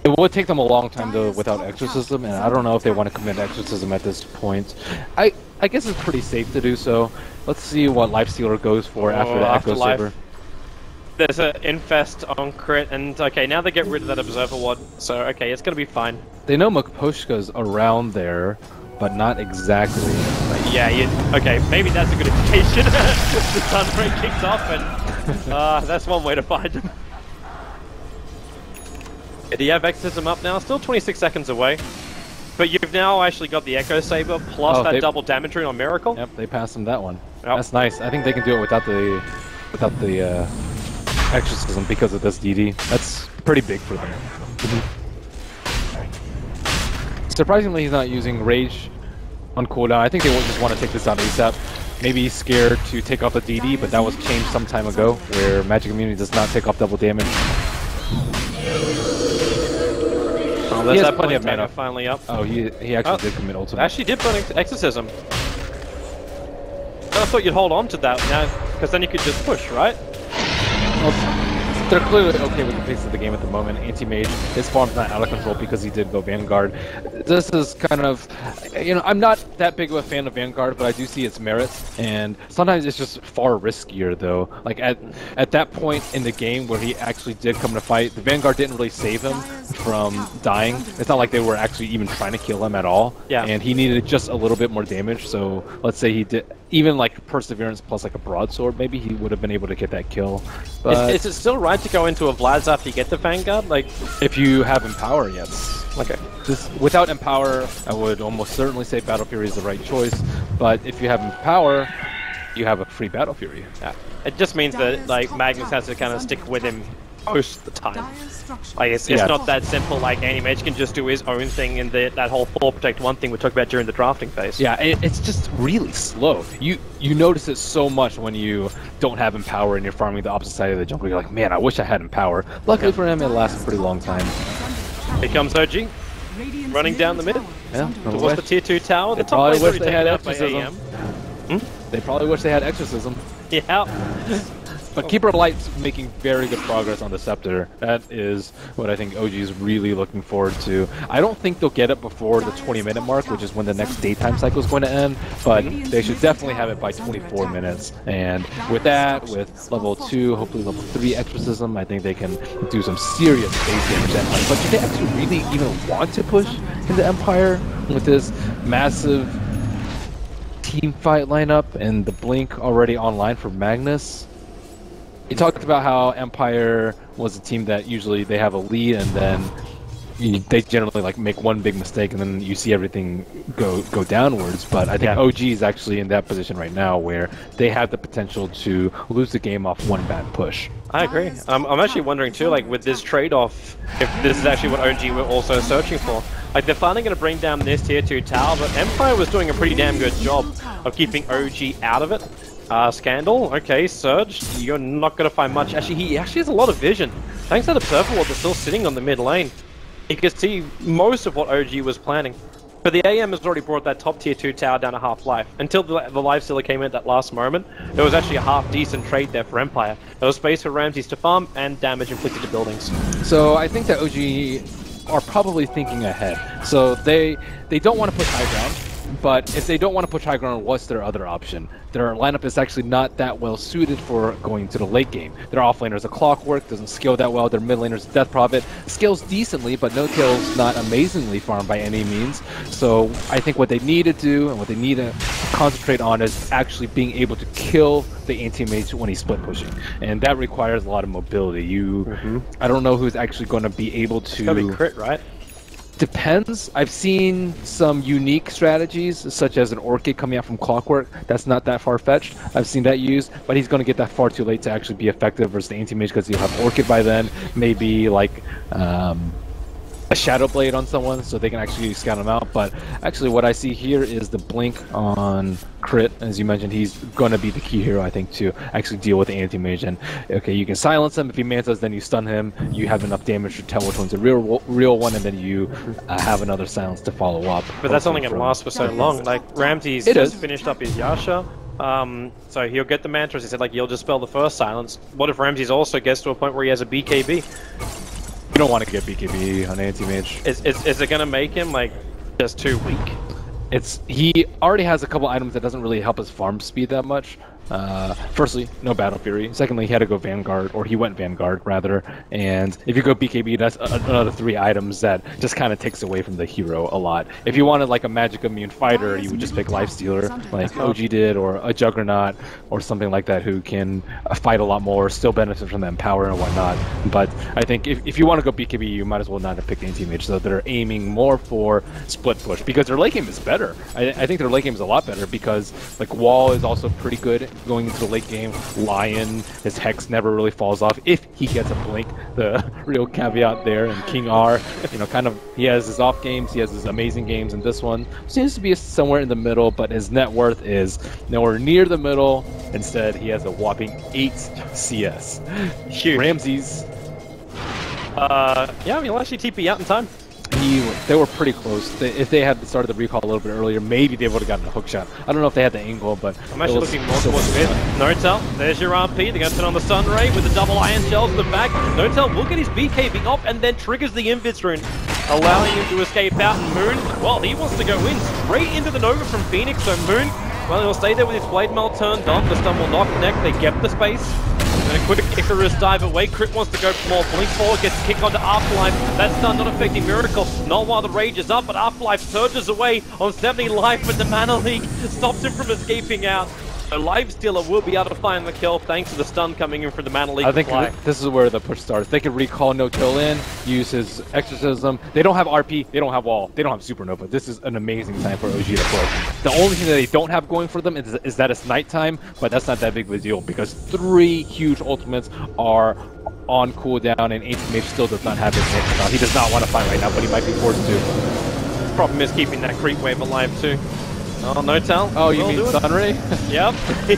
Speaker 2: It would take them a long time though without Exorcism, and I don't know if they want to commit Exorcism at this point. I guess it's pretty safe to do so. Let's see what Lifestealer goes for after the Echo Saber.
Speaker 1: There's an Infest on crit, and okay, now they get rid of that Observer Ward, so okay, it's gonna be fine.
Speaker 2: They know Makoshka's around there, but not exactly.
Speaker 1: Yeah, okay, maybe that's a good indication. The Sunray kicks off, and that's one way to find him. Do you have Exorcism up now? Still 26 seconds away. But you've now actually got the Echo Saber plus that double damage rune on Miracle.
Speaker 2: Yep, they passed him that one. Yep. That's nice. I think they can do it without the Exorcism because of this DD. That's pretty big for them. Surprisingly, he's not using Rage on cooldown. I think they just want to take this out ASAP. Maybe he's scared to take off the DD, but that was changed some time ago, where Magic Immunity does not take off double damage.
Speaker 1: Oh, there's that plenty of mana finally up.
Speaker 2: Oh, he actually did commit ultimate.
Speaker 1: Actually did burn Exorcism. I thought you'd hold on to that now, because then you could just push, right?
Speaker 2: Well, they're clearly okay with the pace of the game at the moment. Anti-Mage, his farm's not out of control because he did go Vanguard. This is kind of, you know, I'm not that big of a fan of Vanguard, but I do see its merits. And sometimes it's just far riskier, though. Like at that point in the game where he actually did come to fight, the Vanguard didn't really save him from dying. It's not like they were actually even trying to kill him at all.
Speaker 1: Yeah.
Speaker 2: And he needed just a little bit more damage. So let's say he did even like Perseverance plus like a broadsword, maybe he would have been able to get that kill. But
Speaker 1: is it still right to go into a Vlad's after you get the Vanguard? Like,
Speaker 2: if you have Empower, yes.
Speaker 1: Okay.
Speaker 2: Without Empower, I would almost certainly say Battle Fury is the right choice. But if you have Empower, you have a free Battle Fury.
Speaker 1: Yeah. It just means that like Magnus has to kind of stick with him most of the time. Like it's not that simple. Like Anti-Mage can just do his own thing in that whole 4 Protect 1 thing we talked about during the drafting phase.
Speaker 2: Yeah, it's just really slow. You notice it so much when you don't have Empower and you're farming the opposite side of the jungle. You're like, man, I wish I had Empower. Luckily for him, it lasts a pretty long time.
Speaker 1: Here comes OG, running down the mid.
Speaker 2: Yeah,
Speaker 1: towards the tier 2 tower. The top
Speaker 2: probably
Speaker 1: lane's
Speaker 2: wish
Speaker 1: already
Speaker 2: they had
Speaker 1: taken out by
Speaker 2: Exorcism.
Speaker 1: AM.
Speaker 2: They probably wish they had Exorcism.
Speaker 1: Yeah.
Speaker 2: But Keeper of Light's making very good progress on the Scepter. That is what I think OG is really looking forward to. I don't think they'll get it before the 20-minute mark, which is when the next daytime cycle is going to end, but they should definitely have it by 24 minutes. And with that, with level 2, hopefully level 3 Exorcism, I think they can do some serious base damage to Empire. But do they actually really even want to push into Empire with this massive team fight lineup and the Blink already online for Magnus? You talked about how Empire was a team that usually they have a lead and then they generally like make one big mistake and then you see everything go downwards. But I think OG is actually in that position right now where they have the potential to lose the game off one bad push.
Speaker 1: I agree. I'm actually wondering too, like with this trade-off, if this is actually what OG were also searching for. Like they're finally going to bring down this tier 2 tower, but Empire was doing a pretty damn good job of keeping OG out of it. Scandal, okay, Surge, you're not going to find much. Actually, he actually has a lot of vision. Thanks to the Observer Ward, they're still sitting on the mid lane. He could see most of what OG was planning. But the AM has already brought that top tier 2 tower down to half-life. Until the Lifestealer came in at that last moment, there was actually a half-decent trade there for Empire. There was space for Ramses to farm and damage inflicted to buildings.
Speaker 2: So I think that OG are probably thinking ahead. So they don't want to push high ground. But if they don't want to push high ground, what's their other option? Their lineup is actually not that well suited for going to the late game. Their offlaner's a Clockwork, doesn't scale that well. Their mid laner's Death Prophet, scales decently, but No Tail's not amazingly farmed by any means. So I think what they need to do and what they need to concentrate on is actually being able to kill the Anti-Mage when he's split pushing. And that requires a lot of mobility. I don't know who's actually going to be able to...
Speaker 1: It's gotta be crit, right?
Speaker 2: Depends. I've seen some unique strategies, such as an Orchid coming out from Clockwork. That's not that far-fetched. I've seen that used, but he's going to get that far too late to actually be effective versus the Anti-Mage because he'll have Orchid by then. Maybe like a Shadow Blade on someone, so they can actually scout him out. But actually, what I see here is the blink on Crit. As you mentioned, he's going to be the key hero, I think, to actually deal with the Anti-Mage. And okay, you can silence him. If he mantas, then you stun him. You have enough damage to tell which one's a real one, and then you have another silence to follow up.
Speaker 1: But that's only going to last for so long. Like, Ramsey's just finished up his Yasha. So he'll get the mantras. He said, like, you'll just spell the first silence. What if Ramsey's also gets to a point where he has a BKB?
Speaker 2: You don't want to get BKB on Anti-Mage.
Speaker 1: Is it going to make him, like, just too weak?
Speaker 2: He already has a couple items that doesn't really help his farm speed that much. Firstly, no Battle Fury. Secondly, he had to go Vanguard, or he went Vanguard, rather. And if you go BKB, that's another 3 items that just kind of takes away from the hero a lot. If you wanted, like, a magic immune fighter, you would just pick Lifestealer, like OG did, or a Juggernaut, or something like that, who can fight a lot more, still benefit from the Empower and whatnot. But I think if you want to go BKB, you might as well not have picked Anti-Mage, so they're aiming more for split push, because their late game is better. I think their late game is a lot better, because, like, Wall is also pretty good going into the late game. Lion, his Hex never really falls off if he gets a blink, the real caveat there. And King R, you know, kind of, he has his off games, he has his amazing games, and this one seems to be somewhere in the middle, but his net worth is nowhere near the middle. Instead, he has a whopping 8 CS.
Speaker 1: Huge.
Speaker 2: Ramses.
Speaker 1: Yeah, I mean, he'll actually TP out in time.
Speaker 2: They were pretty close. If they had started the recall a little bit earlier, maybe they would have gotten a hook shot. I don't know if they had the angle, but
Speaker 1: I'm actually looking more towards mid. Notel, there's your RP. They're going to turn on the Sun Ray with the double iron shells in the back. Notel will get his BKB off and then triggers the Invis rune, allowing him to escape out. And Moon, well, he wants to go in straight into the Nova from Phoenix. So Moon, well, he'll stay there with his Blade Mail turned on. The stun will knock neck. They get the space. And a quick Icarus dive away. Crit wants to go for more. Blink forward, gets kicked onto Afterlife. That's done, not affecting Miracle. Not while the rage is up, but Afterlife surges away on 70 life, but the Mana League stops him from escaping out. So Lifestealer will be able to find the kill thanks to the stun coming in for the Mana League.
Speaker 2: I think this is where the push starts. They can recall no kill in, use his exorcism. They don't have RP, they don't have wall, they don't have supernova. This is an amazing time for OG to play. The only thing that they don't have going for them is that it's nighttime, but that's not that big of a deal because 3 huge ultimates are on cooldown, and Anti-Mage still does not have his next round. He does not want to fight right now, but he might be forced to.
Speaker 1: Problem is keeping that creep wave alive too. Oh, Notel.
Speaker 2: Oh, you mean Sunray?
Speaker 1: Yep.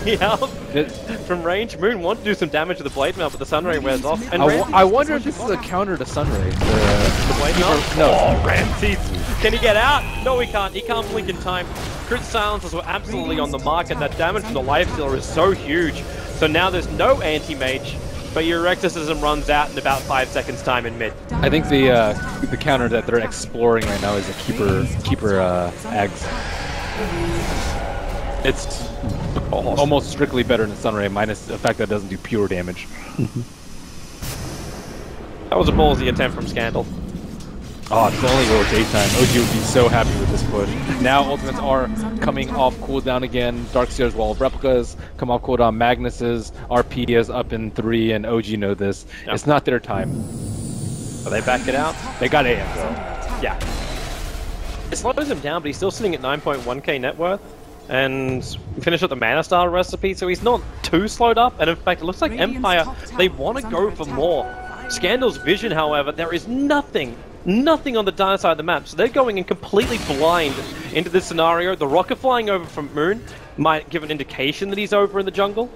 Speaker 1: Yep. From range, Moon wants to do some damage to the Blade Mail, but the Sunray wears off. And
Speaker 2: I wonder if this is a counter to Sunray.
Speaker 1: The Blade Mail?
Speaker 2: No.
Speaker 1: Oh, Ramses. Can he get out? No, he can't. He can't blink in time. Crit silencers were absolutely on the mark, and that damage from the Lifestealer is so huge. So now there's no Anti-Mage, but your exorcism runs out in about 5 seconds time in mid.
Speaker 2: I think the counter that they're exploring right now is a keeper Ags. It's almost strictly better than Sunray, minus the fact that it doesn't do pure damage.
Speaker 1: That was a ballsy attempt from Scandal.
Speaker 2: Oh, it's only over daytime. OG would be so happy with this push. Now ultimates are coming off cooldown again. Darkseer's Wall of Replicas come off cooldown. Magnus's RP is up in 3, and OG know this. Yep. It's not their time.
Speaker 1: But they back it out.
Speaker 2: They got AM though.
Speaker 1: Yeah. It slows him down, but he's still sitting at 9.1k net worth. And finish up the Mana Star recipe, so he's not too slowed up. And in fact, it looks like Empire, they want to go for more. Scandal's vision, however, there is nothing on the dark side of the map. So they're going in completely blind into this scenario. The rocket flying over from Moon might give an indication that he's over in the jungle,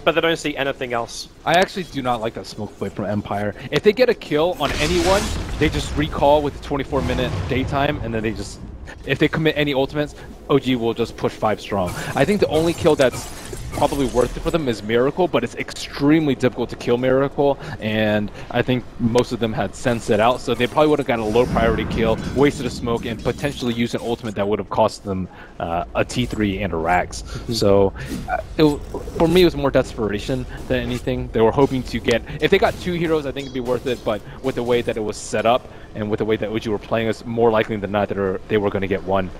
Speaker 1: but they don't see anything else.
Speaker 2: I actually do not like that smoke blade from Empire. If they get a kill on anyone, they just recall with the 24-minute daytime, and then they just, if they commit any ultimates, OG will just push 5 strong. I think the only kill that's probably worth it for them is Miracle, but it's extremely difficult to kill Miracle, and I think most of them had sensed it out, so they probably would have gotten a low priority kill, wasted a smoke, and potentially used an ultimate that would have cost them a T3 and a Rax. So for me, it was more desperation than anything. They were hoping to get, if they got 2 heroes, I think it'd be worth it, but with the way that it was set up and with the way that OG were playing, it's more likely than not that they were going to get 1.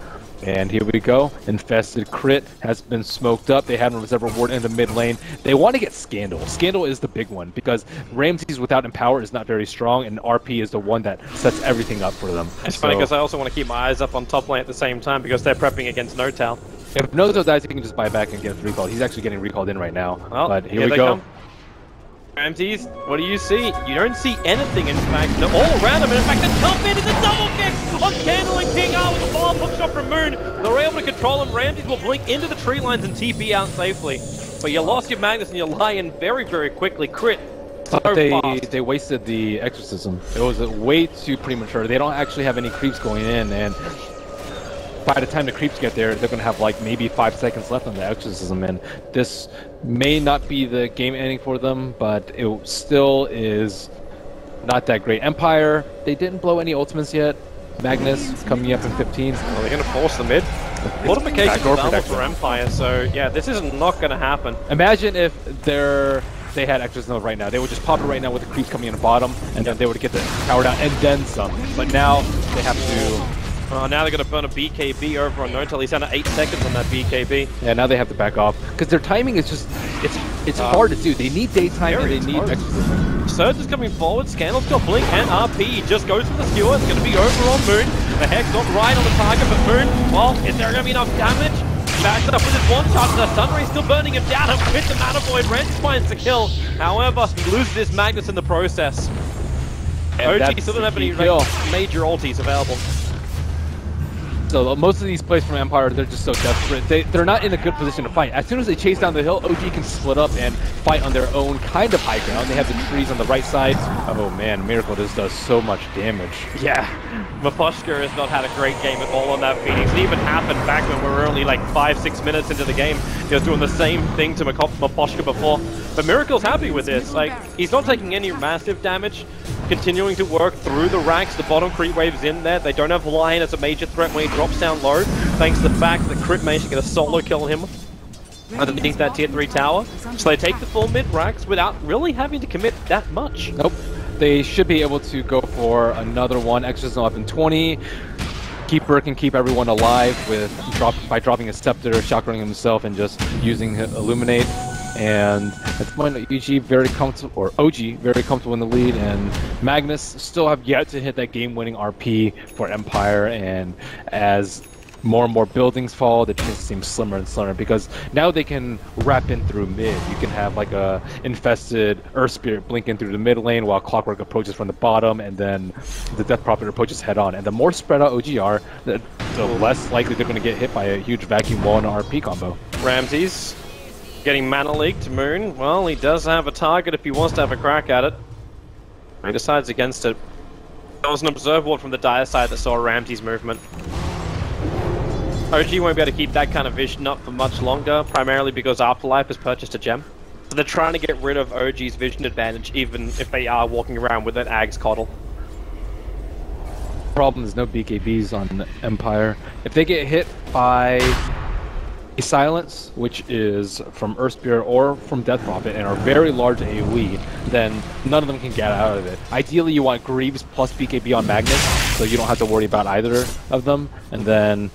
Speaker 2: And here we go. Infested crit has been smoked up. They have a reserve ward in the mid lane. They want to get Scandal. Scandal is the big one because Ramses without Empower is not very strong, and RP is the one that sets everything up for them.
Speaker 1: It's funny because I also want to keep my eyes up on top lane at the same time because they're prepping against Notal.
Speaker 2: If Notal dies, he can just buy back and get recalled. He's actually getting recalled in right now.
Speaker 1: Well,
Speaker 2: but here we go.
Speaker 1: Come. Ramses, what do you see? You don't see anything, in fact. No, all around him, and in fact, the jump in is a double kick on Candle and King R with a follow-up hook shot from Moon. They're able to control him. Ramses will blink into the tree lines and TP out safely. But you lost your Magnus and your Lion very, very quickly. Crit. So
Speaker 2: they wasted the Exorcism. It was way too premature. They don't actually have any creeps going in, and by the time the creeps get there, they're going to have like maybe 5 seconds left on the Exorcism, and this may not be the game ending for them, but it still is not that great. Empire, they didn't blow any ultimates yet. Magnus coming up in 15.
Speaker 1: Well, they're going to force the mid. Fortification available for Empire, so yeah, this is not going to happen.
Speaker 2: Imagine if they had Exorcism right now. They would just pop it right now with the creeps coming in the bottom, and then they would get the tower down and then some. But now they have to...
Speaker 1: Oh, now they're going to burn a BKB over on Notal. He's down to 8 seconds on that BKB.
Speaker 2: Yeah, now they have to back off. Because their timing is just... It's hard to do. They need daytime and they need Exorcism.
Speaker 1: Surge is coming forward. Scandal's got Blink and RP. He just goes for the skewer. It's going to be over on Moon. The Hex not right on the target, but Moon, well, is there going to be enough damage? Backs it up with his one shot. The Sunray still burning him down. And with the Mana Void, Rens finds the kill. However, he loses his Magnus in the process.
Speaker 2: And
Speaker 1: OG still don't have any major ultis available.
Speaker 2: So most of these plays from Empire, they're just so desperate. They're not in a good position to fight. As soon as they chase down the hill, OG can split up and fight on their own kind of high ground. They have the trees on the right side. Oh man, Miracle just does so much damage.
Speaker 1: Yeah, Meposhka has not had a great game at all on that Phoenix. It even happened back when we were only like 5-6 minutes into the game. He was doing the same thing to Meposhka before. But Miracle's happy with this. Like, he's not taking any massive damage. Continuing to work through the racks, the bottom creep wave's in there. They don't have Lion as a major threat when he drops down low, thanks to the fact that Crit managed to get a solo kill him underneath that tier 3 tower. So they take the full mid racks without really having to commit that much.
Speaker 2: Nope. They should be able to go for another one. Exorcism up in 20. Keeper can keep everyone alive by dropping a Scepter, shotgunning himself, and just using Illuminate. And at the point, OG very comfortable in the lead, and Magnus still have yet to hit that game-winning RP for Empire. And as more and more buildings fall, the chances seem slimmer and slimmer because now they can wrap in through mid. You can have like a infested Earth Spirit blink in through the mid lane while Clockwork approaches from the bottom, and then the Death Prophet approaches head on. And the more spread out OG are, the less likely they're going to get hit by a huge vacuum wall and RP combo.
Speaker 1: Ramses getting Mana Leak to Moon. Well, he does have a target if he wants to have a crack at it. He decides against it. There was an Observe Ward from the Dire side that saw Ramses' movement. OG won't be able to keep that kind of vision up for much longer, primarily because Afterlife has purchased a gem. So they're trying to get rid of OG's vision advantage, even if they are walking around with an Ag's Coddle.
Speaker 2: Problem is no BKBs on Empire. If they get hit by Silence, which is from Earth Spirit or from Death Prophet, and are very large AoE, then none of them can get out of it. Ideally, you want Greaves plus BKB on Magnus, so you don't have to worry about either of them. And then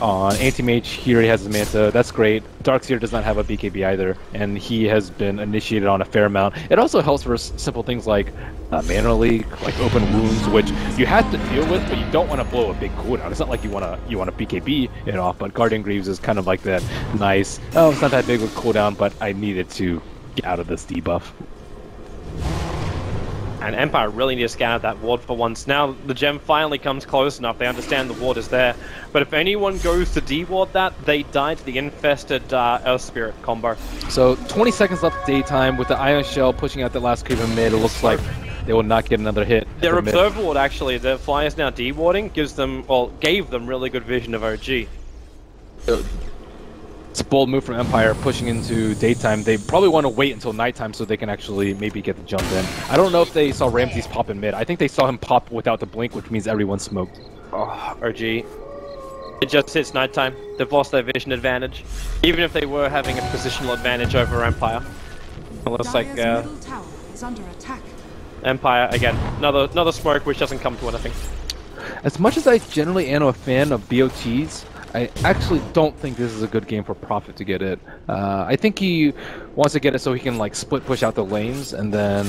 Speaker 2: on Anti-Mage, he already has his Manta. That's great. Darkseer does not have a BKB either, and he has been initiated on a fair amount. It also helps for simple things like Mana Leak, like open wounds, which you have to deal with, but you don't want to blow a big cooldown. It's not like you want to BKB it off, but Guardian Greaves is kind of like that nice, oh, it's not that big of a cooldown, but I needed to get out of this debuff.
Speaker 1: And Empire really need to scan out that ward for once. Now the gem finally comes close enough, they understand the ward is there. But if anyone goes to de-ward that, they die to the infested Earth Spirit combo.
Speaker 2: So 20 seconds left daytime with the Ion Shell pushing out the last creep in mid. It looks like they will not get another hit.
Speaker 1: Their Observer Ward actually, the Flyers now de-warding, gave them really good vision of OG.
Speaker 2: It's a bold move from Empire, pushing into daytime. They probably want to wait until nighttime so they can actually maybe get the jump in. I don't know if they saw Ramses pop in mid. I think they saw him pop without the blink, which means everyone smoked.
Speaker 1: Oh, OG. It just hits nighttime. They've lost their vision advantage. Even if they were having a positional advantage over Empire. It looks like Empire, again, another smoke which doesn't come to anything.
Speaker 2: As much as I generally am a fan of BOTs, I actually don't think this is a good game for Prophet to get it. I think he wants to get it so he can like split push out the lanes and then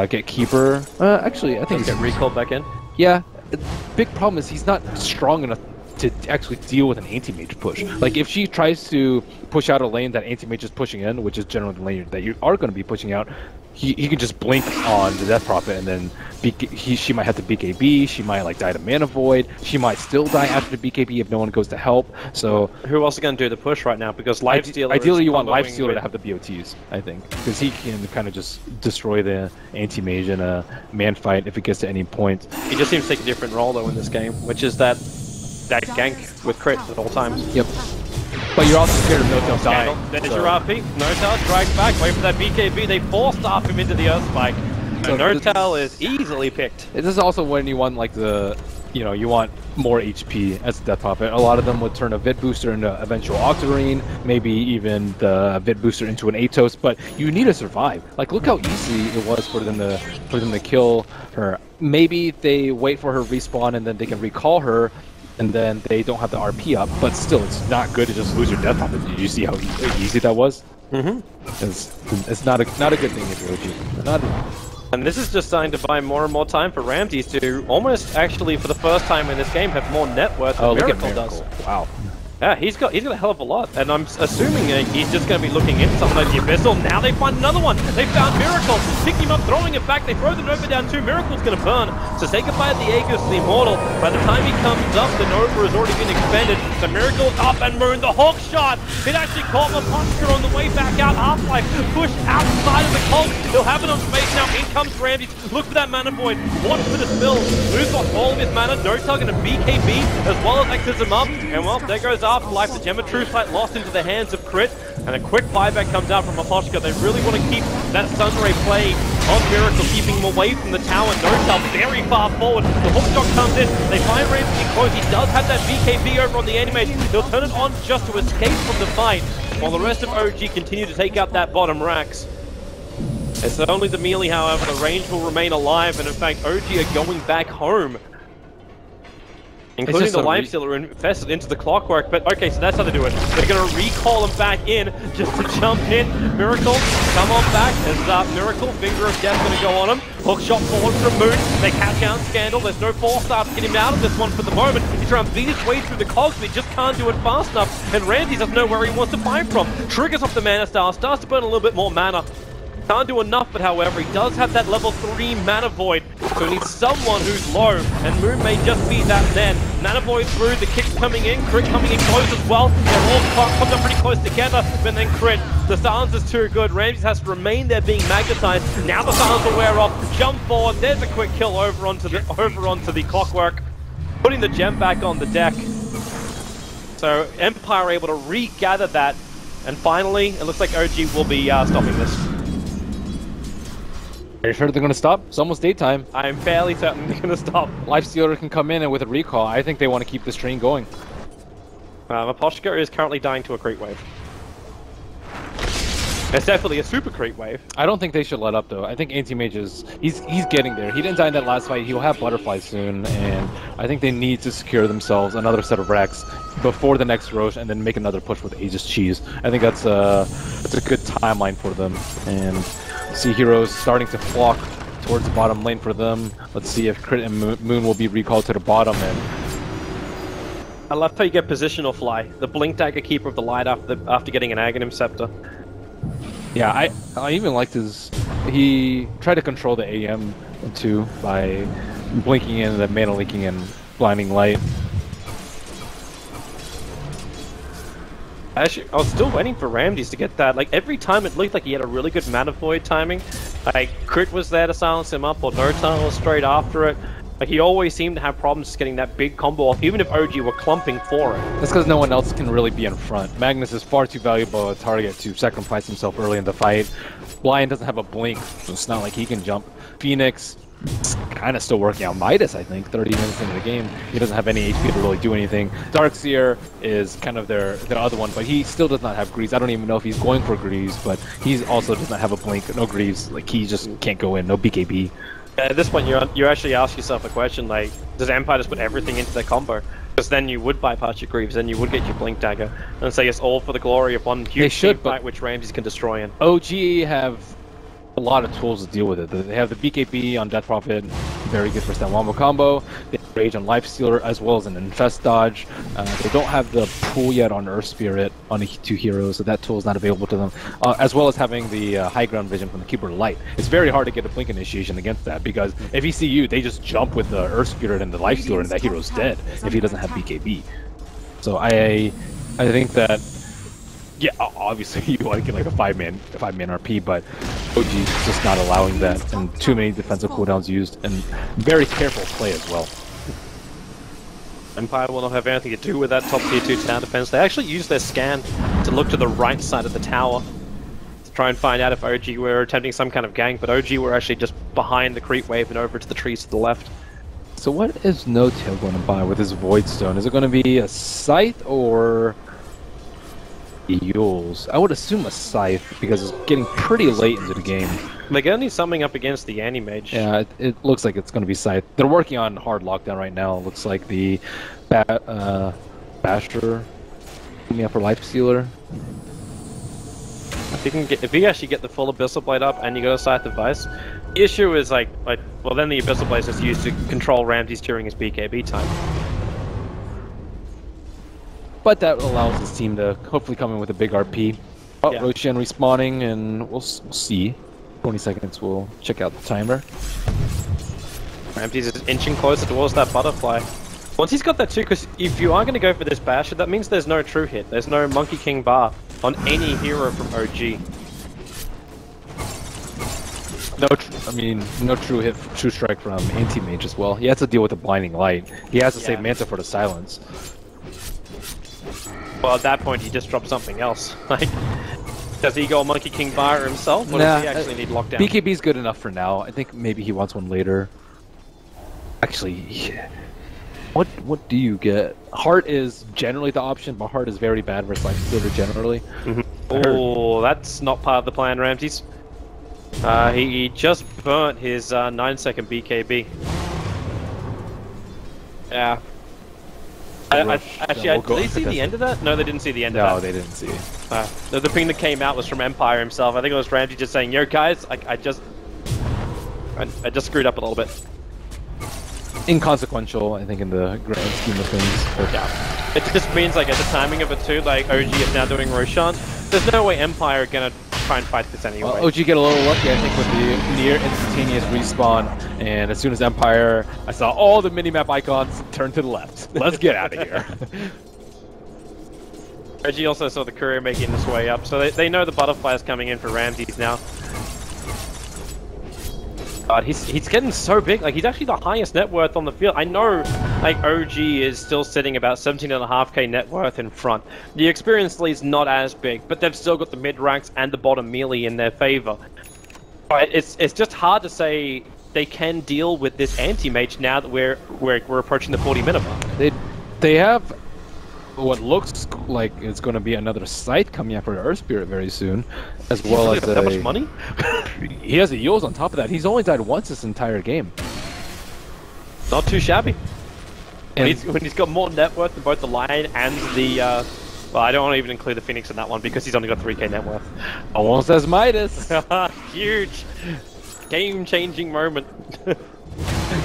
Speaker 2: get Keeper. Actually, I think
Speaker 1: get recalled back in.
Speaker 2: Yeah, big problem is he's not strong enough to actually deal with an Anti-Mage push. Like if she tries to push out a lane that Anti-Mage is pushing in, which is generally the lane that you are going to be pushing out, he can just blink on the Death Prophet and then she might have to BKB, she might like die to Mana Void, she might still die after the BKB if no one goes to help. So
Speaker 1: who else is going to do the push right now? Because Lifestealer
Speaker 2: ideally you want Lifestealer to have the BOTs, I think, because he can kind of just destroy the Anti-Mage in a man fight if it gets to any point.
Speaker 1: He just seems to take a different role though in this game, which is that gank with crit at all times.
Speaker 2: Yep. But you're also scared of No-Tail dying.
Speaker 1: There's your RP. No-Tail drags back, wait for that BKB. They force-staff him into the Earth Spike. So No-Tail is easily picked.
Speaker 2: This is also when you want like the, you want more HP as a Death Prophet. A lot of them would turn a Vid Booster into eventual Octarine, maybe even the Vid Booster into an Atos, but you need to survive. Like look how easy it was for them to kill her. Maybe they wait for her respawn and then they can recall her, and then they don't have the RP up, but still, it's not good to just lose your Death Prophet. Did you see how easy that was? Mm-hmm. It's not a good thing if you're OG.
Speaker 1: And this is just starting to buy more and more time for Ramses to almost, actually, for the first time in this game, have more net worth than Miracle does.
Speaker 2: Wow.
Speaker 1: Yeah, he's got a hell of a lot, and I'm assuming he's just going to be looking into something like the Abyssal. Now they find another one. They found Miracle. Pick him up, throwing it back. They throw the Nova down too. Miracle's going to burn. So say goodbye to the Aegis, the Immortal. By the time he comes up, the Nova has already been expended. So Miracle up and Moon. The Hawk shot. It actually caught Mapunchka on the way back out. Half-Life pushed outside of the cult. He'll have it on space now. In comes Ramses. Look for that Mana Void. Watch for the spills. Moon's lost all of his mana. No-Tail going to BKB as well as X's him up. And well, there goes Afterlife. The Gem of True Sight lost into the hands of Crit, and a quick buyback comes out from Mapochka. They really want to keep that Sunray play on Miracle, keeping him away from the tower. No-Tail very far forward. The hookshot comes in. They find Ramsey close. He does have that BKB over on the Anti-Mage. He'll turn it on just to escape from the fight, while the rest of OG continue to take out that bottom racks. It's only the melee, however. The range will remain alive, and in fact, OG are going back home. Including the Lifestealer infested into the Clockwork, but okay, so that's how they do it. They're going to recall him back in just to jump in. Miracle, come on back. As Miracle, Finger of Death going to go on him. Hook shot forward from Moon. They catch down Scandal. There's no force-start to get him out of this one for the moment. He's trying to beat his way through the cogs, but he just can't do it fast enough. And Ramsey doesn't know where he wants to fight from. Triggers off the Mana Star, starts to burn a little bit more mana. Can't do enough, but however, he does have that level 3 Mana Void, so he needs someone who's low, and Moon may just be that then. Mana Void through, the kicks coming in, Crit coming in close as well. They're all come up pretty close together, but then Crit. The silence is too good. Ramses has to remain there being magnetized. Now the silence will wear off. Jump forward, there's a quick kill over onto the Clockwork, putting the gem back on the deck. So Empire are able to regather that, and finally, it looks like OG will be stopping this.
Speaker 2: Are you sure they're going to stop? It's almost daytime.
Speaker 1: I'm fairly certain they're going to stop.
Speaker 2: Lifestealer can come in and with a recall. I think they want to keep this train going.
Speaker 1: Mapochka is currently dying to a creep wave. It's definitely a super creep wave.
Speaker 2: I don't think they should let up though. I think Anti-Mage is he's getting there. He didn't die in that last fight. He'll have Butterfly soon, and I think they need to secure themselves another set of racks before the next Roche, and then make another push with Aegis Cheese. I think that's a good timeline for them. And see heroes starting to flock towards the bottom lane for them. Let's see if Crit and Moon will be recalled to the bottom. And
Speaker 1: I love how you get positional fly. The Blink Dagger Keeper of the Light after getting an Aghanim Scepter.
Speaker 2: Yeah, I even liked his... He tried to control the AM too by blinking in, the mana leaking, and blinding light.
Speaker 1: Actually, I was still waiting for Ramses to get that. Like, every time it looked like he had a really good Mana Void timing. Like, Crit was there to silence him up, or No-Tail was straight after it. Like, he always seemed to have problems just getting that big combo off, even if OG were clumping for it.
Speaker 2: That's because no one else can really be in front. Magnus is far too valuable a target to sacrifice himself early in the fight. Lion doesn't have a blink, so it's not like he can jump. Phoenix is kind of still working out. Midas, I think, 30 minutes into the game. He doesn't have any HP to really do anything. Darkseer is kind of their other one, but he still does not have Greaves. I don't even know if he's going for Greaves, but he also does not have a blink, no Greaves. Like, he just can't go in, no BKB.
Speaker 1: At this point, you actually ask yourself a question like, does Empire just put everything into their combo? Because then you would bypass your Greaves, then you would get your Blink Dagger, and say it's all for the glory of one huge team fight which Ramses can destroy in.
Speaker 2: OG have a lot of tools to deal with it. They have the BKB on Death Prophet, very good for stat wombo combo. They have Rage on Lifestealer as well as an Infest dodge. They don't have the pool yet on Earth Spirit on the 2 heroes, so that tool is not available to them. As well as having the high ground vision from the Keeper of Light. It's very hard to get a Blink initiation against that because if he see you, they just jump with the Earth Spirit and the Lifestealer and that hero's dead if he doesn't have BKB. So I think that, yeah, obviously you want to get like a 5-man RP, but OG is just not allowing that, and too many defensive cooldowns used, and very careful play as well.
Speaker 1: Empire will not have anything to do with that top tier 2 tower defense. They actually use their scan to look to the right side of the tower to try and find out if OG were attempting some kind of gank, but OG were actually just behind the creep wave and over to the trees to the left.
Speaker 2: So what is No Tail going to buy with his Void Stone? Is it going to be a Scythe or Yules? I would assume a Scythe because it's getting pretty late into the game.
Speaker 1: They're going to need something up against the Anti-Mage.
Speaker 2: Yeah, it looks like it's going to be Scythe. They're working on hard lockdown right now. It looks like the Basher coming up for Lifestealer.
Speaker 1: If you actually get the full Abyssal Blade up and you go to Scythe Device, the issue is well then the Abyssal Blade is just used to control Ramses during his BKB time.
Speaker 2: But that allows his team to hopefully come in with a big RP. Oh, yeah. Roshan respawning, and we'll see. 20 seconds, we'll check out the timer.
Speaker 1: Ramses is inching closer towards that butterfly. Once he's got that too, because if you are going to go for this Basher, that means there's no true hit. There's no Monkey King bar on any hero from OG.
Speaker 2: No true hit, true strike from Anti-Mage as well. He has to deal with the blinding light. He has to save Manta for the silence.
Speaker 1: Well, at that point, he just drops something else. Like, does he go Monkey King Bar himself, or does he actually need lockdown?
Speaker 2: BKB's good enough for now. I think maybe he wants one later. Actually, what do you get? Heart is generally the option, but Heart is very bad versus Lifestealer generally.
Speaker 1: Oh, that's not part of the plan, Ramses. He just burnt his 9-second BKB. Yeah. Did they see the end of that? No, they didn't see the end of that.
Speaker 2: No, they didn't see it.
Speaker 1: The ping that came out was from Empire himself. I think it was Ramsey just saying, yo guys, I just screwed up a little bit.
Speaker 2: Inconsequential, I think, in the grand scheme of things. But
Speaker 1: yeah. It just means, like, at the timing of it too, like, OG is now doing Roshan. There's no way Empire are gonna try and fight this anyway.
Speaker 2: Well, OG get a little lucky, I think, with the near instantaneous respawn, and as soon as Empire, I saw all the minimap icons turn to the left. Let's get out of here.
Speaker 1: OG also saw the courier making his way up, so they know the butterfly is coming in for Ramses now. God, he's getting so big. Like, he's actually the highest net worth on the field. I know, like, OG is still sitting about 17.5k net worth in front. The experience lead's not as big, but they've still got the mid ranks and the bottom melee in their favor. But it's just hard to say they can deal with this Anti-Mage now that we're approaching the 40-minute mark.
Speaker 2: They have what looks like it's going to be another Scythe coming out for Earth Spirit very soon, as well as
Speaker 1: that much money.
Speaker 2: He has a Yules on top of that. He's only died once this entire game.
Speaker 1: Not too shabby. And when he's got more net worth than both the Lion and the well, I don't want to even include the Phoenix in that one because he's only got 3k net worth.
Speaker 2: Almost as Midas.
Speaker 1: Huge, game-changing moment.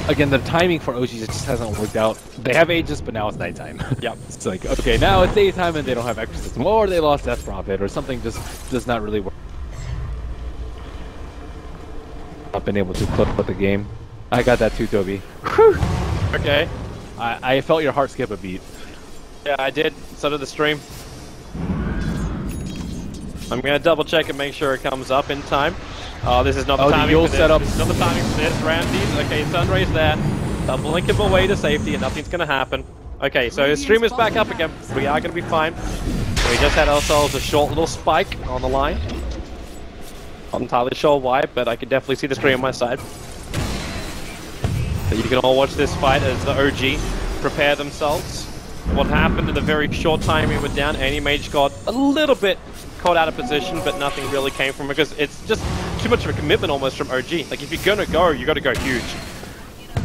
Speaker 2: Again, the timing for OG just hasn't worked out. They have Aegis, but now it's nighttime.
Speaker 1: Yep.
Speaker 2: It's like, okay, now it's daytime and they don't have Exorcism, or they lost Death Prophet, or something just does not really work. Not been able to clip with the game. I got that too, Toby.
Speaker 1: Whew. Okay.
Speaker 2: I felt your heart skip a beat.
Speaker 1: Yeah, I did. So did the stream. I'm gonna double check and make sure it comes up in time. Oh, this is not the timing for this.
Speaker 2: Setup.
Speaker 1: This is not the timing for this. Ramses. Okay, Sunray's there. They'll blink him away to safety and nothing's gonna happen. Okay, so his stream is back up again. We are gonna be fine. We just had ourselves a short little spike on the line. Not entirely sure why, but I can definitely see the stream on my side. So you can all watch this fight as the OG prepare themselves. What happened in the very short time we were down, Anti-Mage got a little bit caught out of position, but nothing really came from it because it's just too much of a commitment almost from OG. Like, if you're gonna go, you gotta go huge.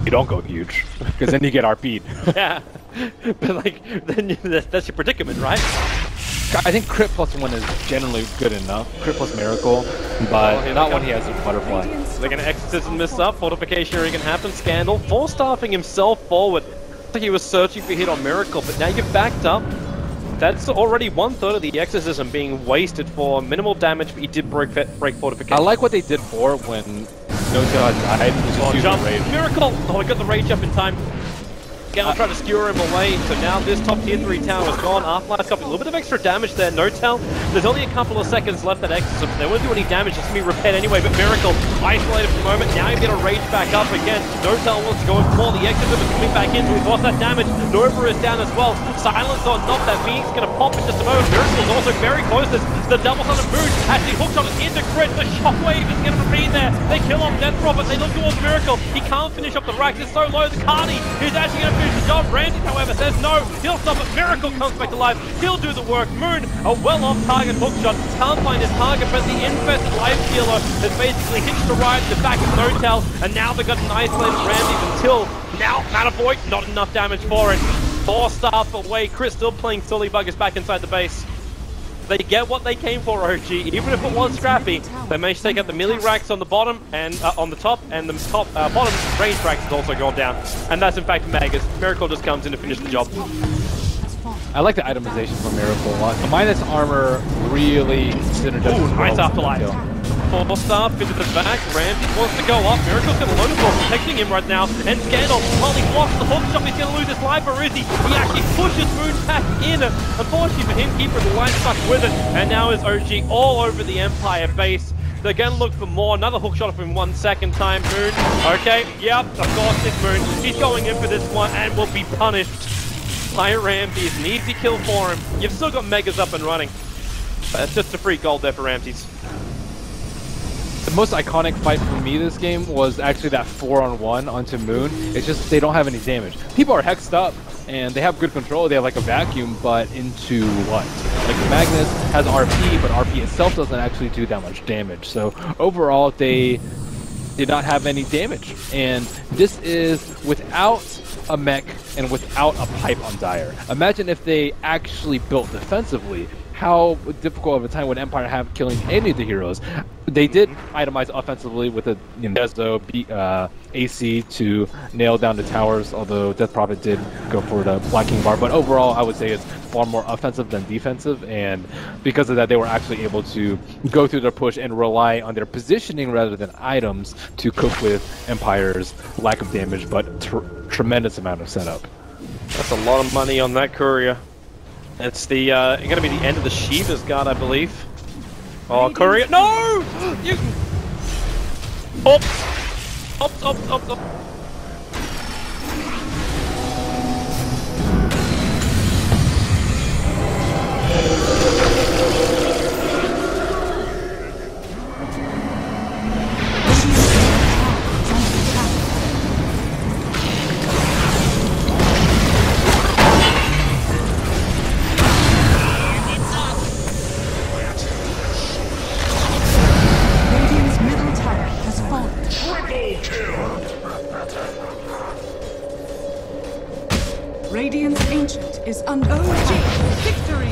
Speaker 2: You don't go huge, because then you get RP'd.
Speaker 1: Yeah. but like, then that's your predicament, right?
Speaker 2: I think crit +1 is generally good enough. Crit plus miracle, but not when he has a butterfly.
Speaker 1: They're gonna exorcism this up. Fortification already gonna happen. Scandal, Staffing himself forward. He was searching for hit on miracle, but now you're backed up. That's already 1/3 of the exorcism being wasted for minimal damage, but he did break fortification.
Speaker 2: I like what they did for when No-Tail had died. Just use the rage.
Speaker 1: Miracle! Oh, I got the rage up in time. Scandal tried to skewer him away, so now this top tier 3 tower is gone. Afterlife's got a little bit of extra damage there. No-Tail, there's only a couple of seconds left at exorcism. They won't do any damage, it's gonna be repaired anyway, but Miracle isolated for the moment. Now you get a rage back up again. No-Tail wants to go in for the exorcism is coming back in, so he's lost that damage. Nova is down as well. Silence on top, that means gonna pop in just a moment. Miracle is also very close. The double on the Moon actually hooked on it into crit. The shockwave is gonna be there. They kill off Death Prophet, they look towards Miracle. He can't finish up the racks, it's so low. The Cardi is actually gonna finish the job. Randy, however, says no. He'll stop it. Miracle comes back to life. He'll do the work. Moon, a well-off target hookshot. Can't find his target, but the Infest life stealer has basically hitched a ride to the back of No-Tail, and now they've got an isolated Randy until now. Matterboy, not enough damage for it. 4 staff away. Chris still playing silly buggers back inside the base. They get what they came for, OG. Even if it was scrappy, they managed to take out the melee racks on the bottom and on the top, and the top bottom range racks has also gone down. And that's in fact Magus. Miracle just comes in to finish the job.
Speaker 2: I like the itemization for Miracle a lot. The minus armor really synergizes.
Speaker 1: Ooh, nice afterlife. 4 staff into the back. Ramsey wants to go up. Miracle's got a load of balls protecting him right now. And Scandal, while he blocks the hook shot, he's going to lose his life, or is he? He actually pushes Moon back in. Unfortunately for him, keeping the line stuck with it. And now is OG all over the Empire base. They're going to look for more. Another hook shot of him 1 second time. Moon, okay, yep, of course it's Moon. He's going in for this one and will be punished by Ramses. An easy kill for him. You've still got Megas up and running. That's just a free gold there for Ramses.
Speaker 2: The most iconic fight for me this game was actually that 4-on-1 onto Moon. It's just they don't have any damage. People are hexed up and they have good control. They have like a vacuum, but into what? Like Magnus has RP, but RP itself doesn't actually do that much damage. So overall, they did not have any damage. And this is without a mech and without a pipe on Dire. Imagine if they actually built defensively. How difficult of a time would Empire have killing any of the heroes? They did itemize offensively with a Dezo AC to nail down the towers, although Death Prophet did go for the Black King bar. But overall, I would say it's far more offensive than defensive, and because of that, they were actually able to go through their push and rely on their positioning rather than items to cope with Empire's lack of damage, but tremendous amount of setup.
Speaker 1: That's a lot of money on that courier. It's the going to be the end of the Shiva's guard, I believe. Oh, courier! No! You. Oops!
Speaker 3: Radiant's Ancient is under OG victory!